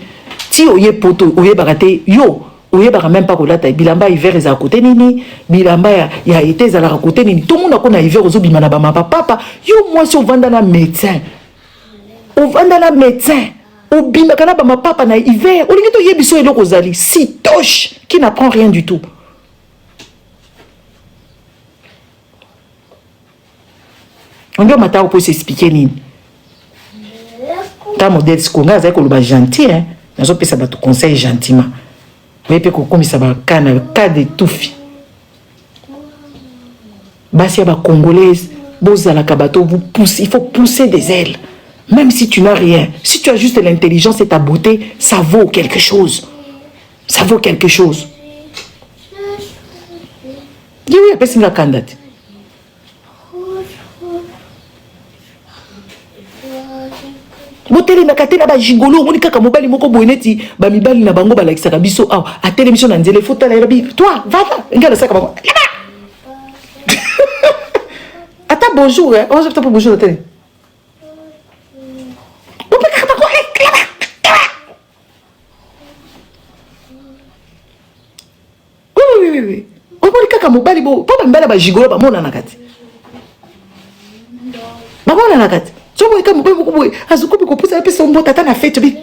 ti oye poto oye barate yo oye bara même pas kolata bilamba hiver za côté nini bilamba ya été za la côté nini tout le monde a kona hiver ozo bimana ba papa yo moi si on vanda na médecin obima kana ba papa na hiver olingi to yebiso eloko zali si toche qui n'apprend rien du tout. On doit matin pour s'expliquer nini. Ta modèle skonga za ko loba gentil nazo pesa ba to conseil gentiment. Mais pe ko komisa ba kana cas de toufi. Basi ba congolaise bozala kabato vous pousse, il faut pousser des ailes. Même si tu n'as rien, si tu as juste l'intelligence et ta beauté, ça vaut quelque chose. Ça vaut quelque chose. Dis oui, après c'est la candidate. Botele nakatela ba jigolo ngoni kaka mobali moko boyeneti ba mibali na bango ba lakisaka biso aw a télévision na nzele fota la bi toi va ngala saka bango ata bonjour on se fait pas bonjour télé oui on ngoni kaka mobali tala ba gigolo ba mona nakati. Ba mona nakati. So boy comme boy boy azuko ko pousa pesa mbota tata na fête bi.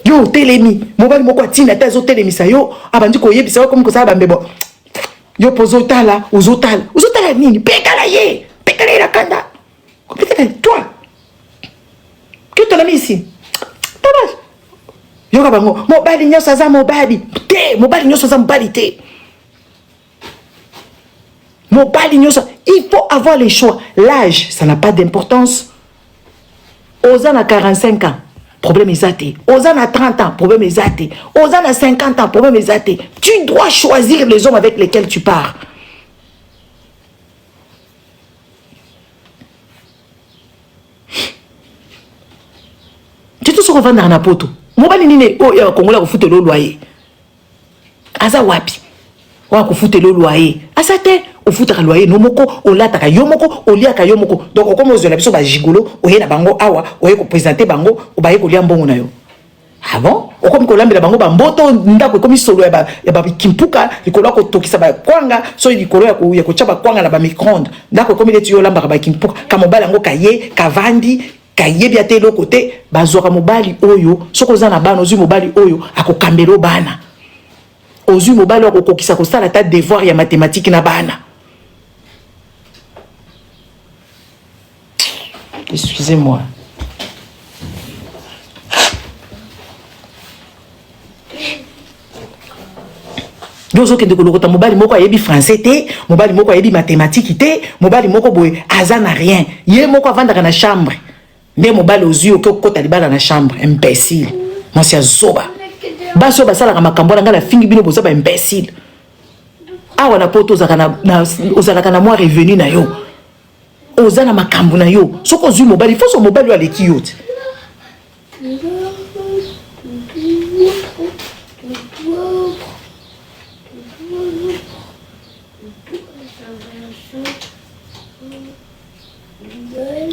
Yo telemi mobali moko atina ta zo telemi sa yo abandi ko yebisa comme ko sa ba mbebo. Yo pozo tala uzotala nini pekala ye pekala la kanda. Pekala toi. Que ton ami ici. Tabas. Yo kabango mobali nyosa za mobali te mobali nyosa za mobali te. Mobali nyosa, il faut avoir les choix. L'âge, ça n'a pas d'importance. Ozan a 45 ans. Problème est athée. Ozan a 30 ans, problème est athée. Ozan a 50 ans, problème est athée. Tu dois choisir les hommes avec lesquels tu pars. Tu te souviens dans la poto. Mobali nini oh ya Kongola ko foutre le loyer. Aza wapi. Wa ko foutre le loyer. Asate o foutre le loyer no moko o lata ka yomoko o lia ka yomoko. Donc comme ozo la biso ba gigolo o ye na bango awa o ye ko présenter bango o ba ye ko lia mbongo na yo. Ah bon? O comme ko lambela bango ba mboto ndako comme solo ya ba kimpuka likolo ko tokisa ba kwanga so likolo ya ko chaba kwanga na ba micro-ondes. Ndako comme ile tuyo lamba ba kimpuka kama bala ngo kaye kavandi kayebi ate lo côté bazwaka mobali oyo soko za na bana ozu mobali oyo akokambelo bana ozu mobali akokokisa ko sala ta devoir ya mathématique na bana. Excusez-moi. Yozo ke ndeko lokota mobali moko ayebi français te, mobali moko ayebi mathématique te, mobali moko boye aza na rien. Ye moko avandaka na chambre. Nde mobali ozu ke kokota libala na chambre, imbécile. Monsi azoba. Baso basala ka makambo na ngala fingi bino boza ba imbécile. Awa na poto ozalaka na moi revenu na yo. Ozana makambo na yo. Soko ozu mobali, faut so mobali aleki yo.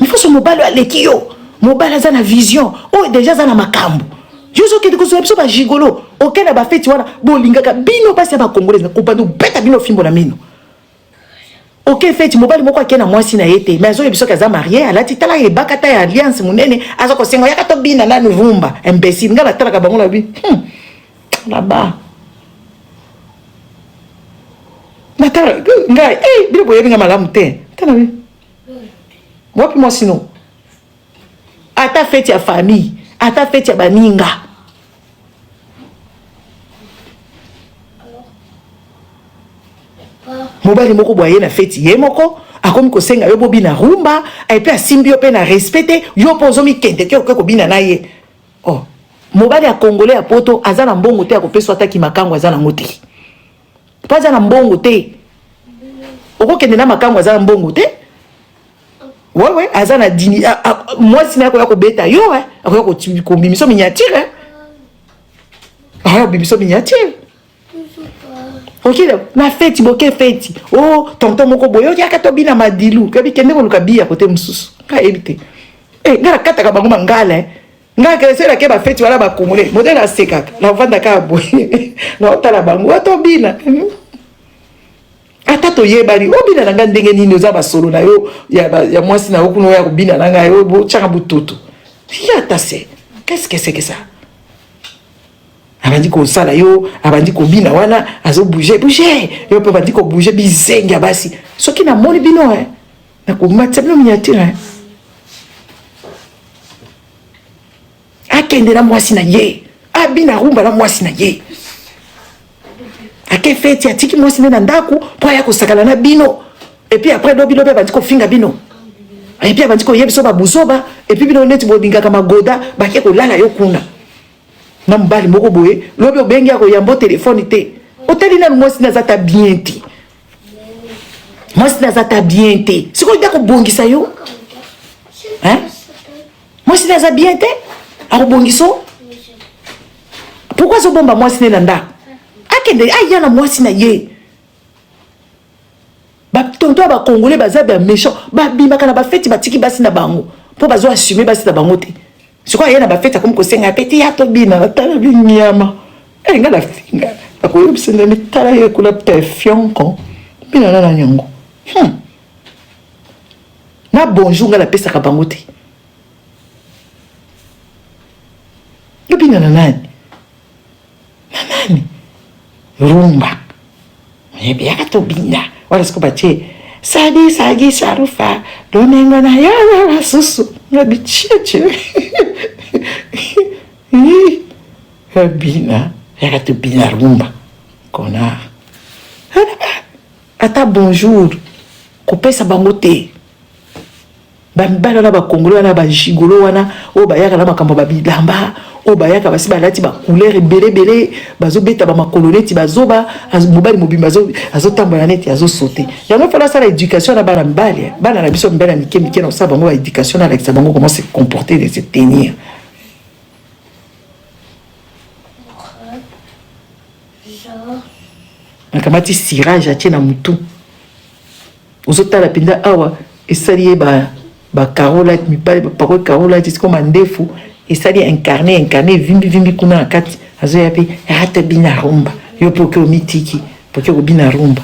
Il faut ce mobile aleki yo. Mobile aza na vision. Oh déjà za na makambo. Yozo ke dikozo biso ba gigolo. OK na ba feti wana bo lingaka bino pasi ba congolais na kopando beta bino fimbo na mino. OK feti mobile moko akena mwasi na yete. Mais azo biso kaza marié alati tala e bakata ya alliance munene azo ko sengo yaka to bina na nuvumba. Imbécile ngala tala ka bango na bi. Là-bas. Natala ngai bilo boye nga malamu te. Tala bi. Wapi moi sinon ata fête ya famille ata fête ya baninga mobali moko boye na fête ye moko akomi ko senga yo bobina rumba et puis asimbi yo pe na respecter yo pozo mi kende ke ko bina na ye oh mobali ya congolais ya poto azana mbongo te akopeswa taki makango azana ngote pas azana mbongo te okokende na makango azana mbongo te. Ouais, azana dini moi si na ko beta yo ko bimiso miniature bimiso miniature. OK na fête boke fête oh tonton moko boyo ya ka to bina madilu ka bi kende ko lukabi ya kote mususu ka ebite ngara kata ka bango mangala ngara ke sera ke ba fête wala ba komole modèle aseka la vanda ka boye na otala bango to bina ata to yebali obina nanga ndenge nini oza ba solo na yo ya mwasi na okuno ya kubina nanga yo bo chaka bututu ya tase qu'est-ce que c'est que ça abandi ko sala yo abandi ko bina wana azo bouger yo pe bandi ko bouger bizenga basi soki na moni bino na ko matsa bino miniature akende na mwasi na ye abina rumba na mwasi na ye. Ake fête ya tiki mwasi na ndaku po ya ko sakala na bino et puis après do bino pe bandi ko finga bino et puis bandi ko yebiso ba buzoba et puis bino neti bo binga kama goda ba ke ko lala yo kuna na mbali moko boye lobi obengi ko yambo téléphone te oteli na mwasi na zata bien te mwasi na zata bien te siko nda ko bongisa yo mwasi na za bien te a ko bongiso pourquoi zo bomba mwasi na ndaku akende ayana mwasi na ye ba tonto ba congolais baza ba méchant ba bimaka na ba fête batiki basi na bango po bazo assumer basi na bango te Je crois qu'il y a une fête comme Kosenga, petit à Tobina, la tala binyama. Et nga la finga. La koyo bisende mi tala ye kula perfume kon. Bina na nyongo. Na bonjour nga la pesa ka bangote. Bina na nani? Na nani? Rumba. Mais bien ka Tobina. Wala siko bache. Sadi sagi sarufa. Donengo na ya susu. Na bicheche. Bina, regarde Bina rumba, connard. Ata bonjour, coupé sa bangote. Bambala na ba Congolais na ba gigolo wana, o bayaka na makambo ba bilamba, o bayaka basi balati ba couleur belé bazo beta ba makoloneti bazoba, mobali mobimba azo tambola neti azo sauter. Yango fala ça l'éducation na bana mbali, bana na biso mbela mike na sa bango éducation na l'examen comment se comporter, de se tenir. Nakamati sirage atie na mutu ozotala pinda awa esali ba carola mipale ba parole carola c'est comme ndefu esali incarné vimbi kuna na kati azoya pe hata bina rumba yo poke omitiki poke obina rumba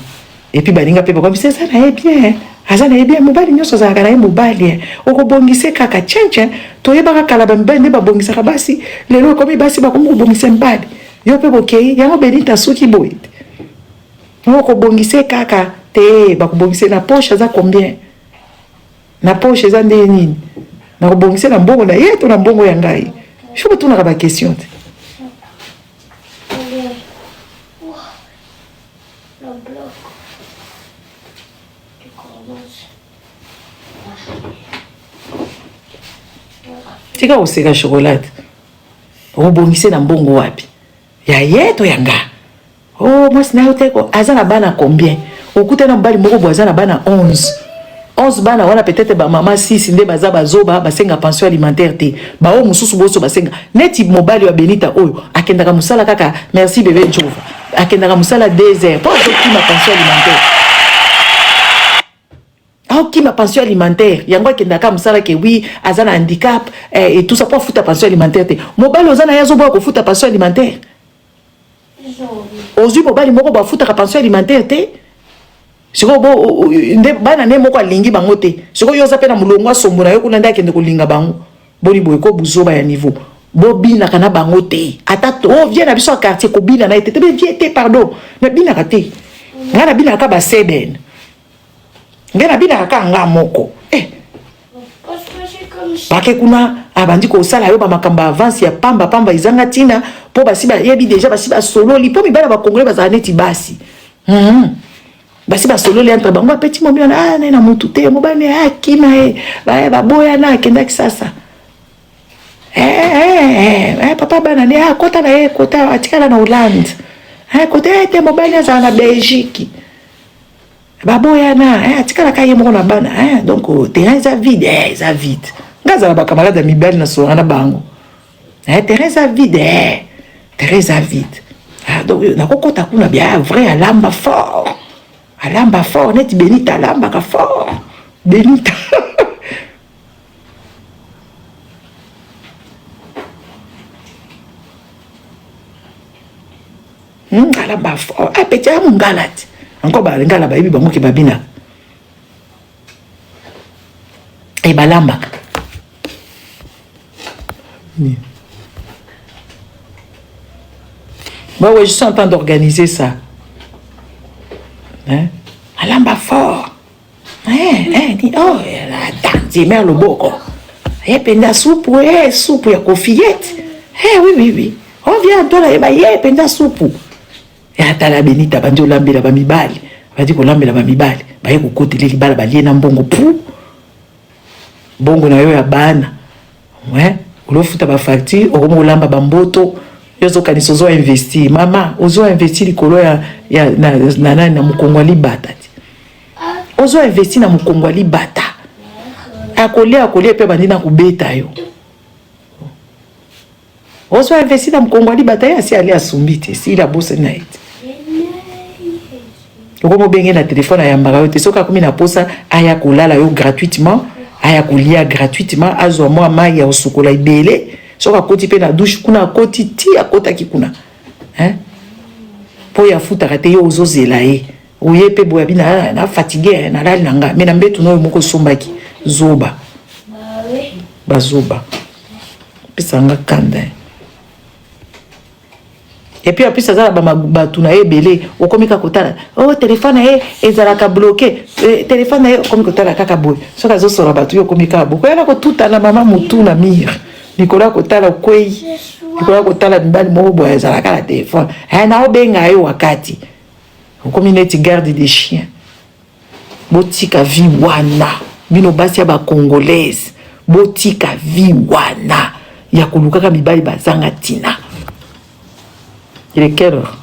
et puis balinga pe ba c'est ça na bien azana bien mobali nyoso za kana mobali okobongise kaka chenche toyeba kala ba mbende ba bongisa basi lelo komi basi ba komubongisa mbali yo pe bokei yango benita soki boy. On bongise kaka te ba bongise na poche za combien na poche za ndeni na bongise na mbongo na yeto na mbongo ya ngai je peux tourner ba question tika oseka chocolate on bongise na mbongo wapi ya yeto ya ngai. Oh, moi, c'est n'importe azana bana combien? Au côté d'un bal moko azana bana 11. 11 bana wana peut-être ba maman 6 nde baza bazoba basenga pension alimentaire te. Ba o mususu boso basenga. Neti mobali wa Benita oyo akendaka musala kaka merci bébé Jova. Akendaka musala 2 heures. Pas qui ma pension alimentaire. Ah qui ma pension alimentaire. Yango akendaka musala ke oui azana handicap et tout ça pour foutre pension alimentaire te. Mobali ozana yazo bo ko foutre pension alimentaire. Ozu mobali moko ba futa ka pension alimentaire te siko bo bana ne moko alingi bango te siko yo zape na mulongo asombo na yo kuna ndake ndeko linga bango boni boy ko buzoba ya niveau bo bina kana bango te ata oh viens na biso a quartier ko bina na te viens te pardon na bina ka te ngana bina ka ba seben ngana bina ka nga moko Pake kuna abandi ko sala yo ba makamba avance ya pamba izanga tina po basi ba yebi déjà basi ba solo li po mi bana ba congolais ba zaneti basi basi ba solo li entre bango petit mobile na na mutu te mo ba ne akima ba boya na kenda kisasa papa bana ne kota na kota atikala na Hollande kota te mobile za na Belgique ba boya na atikala kaye mo na bana donc terrain za vide Gaza ba camarade mi belle na so na bango. Teresa vide. Donc na kokota kuna bien vrai alamba fort. Net Benita alamba ka fort. Benita. Alamba fort. Petit amungalati. Encore ba ngala ba ibi bango ke babina. Et balamba. Bah ouais, je suis en train d'organiser ça. Alamba fort. Dit, oh, attends, j'ai mère le beau quoi. Penda soupe, soupe ya kofillette. Oui. On vient toi là, penda soupe. Et attends la Benita, bandi olambe la bamibali. Badi ko lambe la bamibali. Ba ye ko kote le libala ba liena mbongo pou. Bongo na yo ya bana. Ouais. Olofuta ba facture okomo lamba bamboto yozo kaniso zo investir mama ozo investir likolo ya na mukongwali bata ozo investir na mukongwali bata akole pe bandina kubeta yo ozo investir na mukongwali bata ya si ali asumbite si la bosse night okomo benge na téléphone ya mbaka yo te soka komi na posa aya kolala yo gratuitement aya kolia gratuitement azwa mwa mai ya osokola ibele soka koti pe na douche kuna koti ti akotaki kuna po ya futa te yo ozozela ye oye pe boya bina na fatigué na lali nanga mais na mbetu no moko sombaki zoba bazoba pisanga kanda et puis après ça ba batuna ebele okomika kotala oh téléphone ezalaka bloqué téléphone okomika kotala kaka boy soka zo sora batu yo komika boko yana ko tuta na mama mutu na mire nikola kotala kwei nikola kotala mbali mo boy ezalaka la téléphone na obenga yo wakati okomineti garde des chiens botika vi wana bino basi ya ba congolaise botika vi wana ya kulukaka mibali bazanga tina. Il est quelle heure?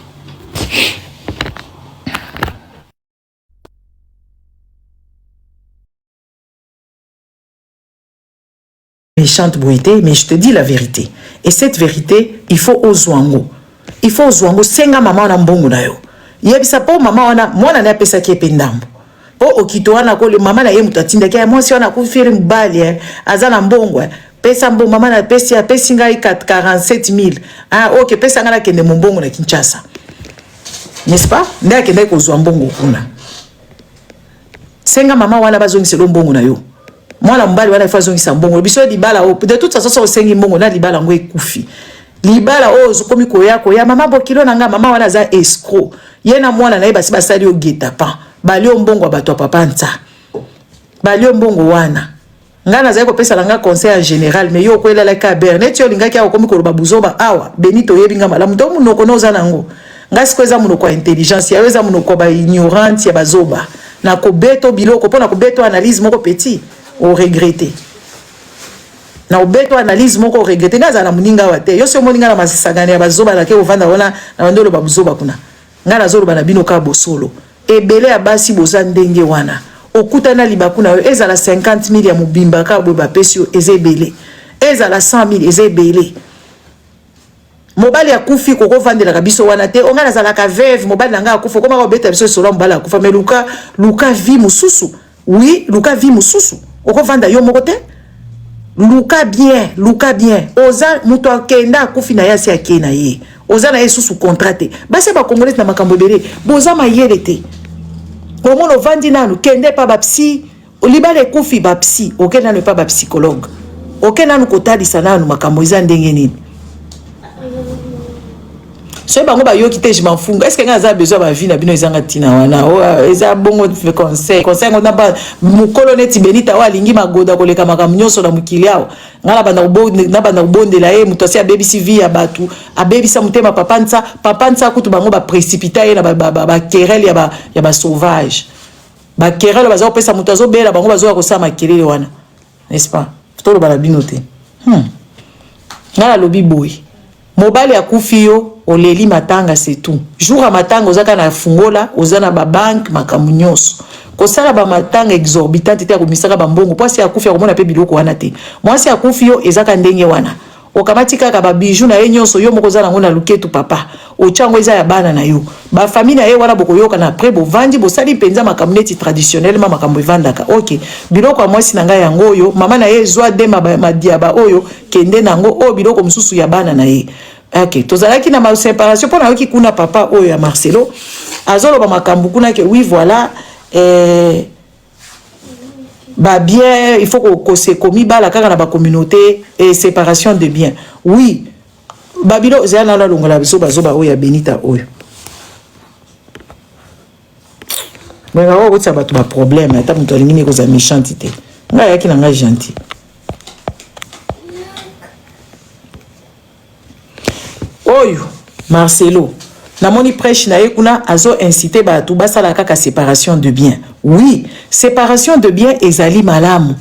Méchante bruité, mais je te dis la vérité. Et cette vérité, il faut aux zwango. Il faut aux zwango. Senga maman na mbongo na yo. Yebisa po maman wana, mwana na pesa ki pendambo. Po okito wana ko le mama na ye mutatinda ki moi si wana ku firi mbali azana mbongo. Pesa mbongo mama na pesa ya pesa ngai 47,000. OK, pesa ngala kende mbongo na Kinshasa. N'est-ce pas? Nda kende ko zwa mbongo kuna. Senga mama wana bazongisa mbongo na yo. Mwana mbali wana ifazongisa mbongo. Biso libala o de toute façon sengi mbongo na libala ngo ekufi. Libala o zokomi ko yako ya mama bokilo nanga mama wana za escroc. Yena mwana na ye basi basali o geta pa. Balio mbongo bato papa nta. Balio mbongo wana. Ngana zaiko pesa langa conseil en général mais yo ko ela la ka bernet yo lingaki akomi ko loba buzoba awa benito yebinga malamu to munoko noza nango ngasi ko eza munoko intelligence ya eza munoko ba ignorance ya bazoba na ko beto biloko pona ko beto analyse moko petit au regretter na obeto analyse moko regretter ngaza na muninga wate yo se moninga na masisagane ya bazoba na ke ovanda wana na ndolo babuzoba kuna ngana zolo bana bino ka bosolo ebele ya basi boza ndenge wana okutana libakuna yo ezala 50,000 ya mubimba ka boba pesio ezebele ezala 100,000 ezebele mobali ya kufi ko kovandela ka biso wana te onga nazala ka veuve mobali nanga akufa koma ko beta biso solo mobali akufa mais luka vi mususu oui luka vi mususu okovanda yo moko te luka bien oza muto akenda akufi na yasi akena ye oza na yesusu contraté base ba congolais na makambo bele boza mayele te Comment on vandi nanu kende pa ba psy olibale kufi ba psy auquel nanu pas ba psychologue auquel nanu kotali sananu makambo eza ndenge nini so bango ba yo kite je m'en fous est-ce que ngaza besoin ba vie na bino ezanga tina wana o eza bongo conseil ngona ba mukolo neti benita wa lingi magoda koleka makambo nyonso na mukili yao ngala banda ubondela ye muto asi abebisi vie ya batu abebisa mutema papansa kutu bango ba précipita ye na ba querelle ya ba sauvage ba querelle bazo pesa muto azo bela bango bazo ko sama kelele wana n'est-ce pas tolo bala binote ngala lobi boy mobali ya kufiyo oleli matanga c'est tout jour à matanga ozaka na fungola ozana ba bank makamunyoso kosala ba matanga exorbitante te akomisaka ba mbongo poasi ya kufiyo komona pe biloko wana te mwasi ya kufiyo ezaka ndenge wana okamati kaka ba bijou na ye nyonso yo moko zana ngona luketu papa ochango eza ya bana na yo ba famille na ye wana bokoyoka na après bo vandi bo sali penza makamneti traditionnellement makambo evandaka OK biloko mwasi na ngai yango yo mama na ye zwa de madiaba oyo kende nango o biloko mususu ya bana na ye OK tozalaki na ma séparation pona yoki kuna papa oyo ya Marcelo azolo ba makambo kuna ke oui voilà bah bien il faut que se commis bala kaka na ba communauté et séparation de biens oui babilo zana la longola biso bazoba oya benita oyo mais va o ça ba to ba problème ata muto lingine ko za méchanceté nga yaki na nga gentil oyo Marcelo namoni prêche na ekuna azo inciter ba tu basala kaka séparation de biens oui séparation de biens ezali malamu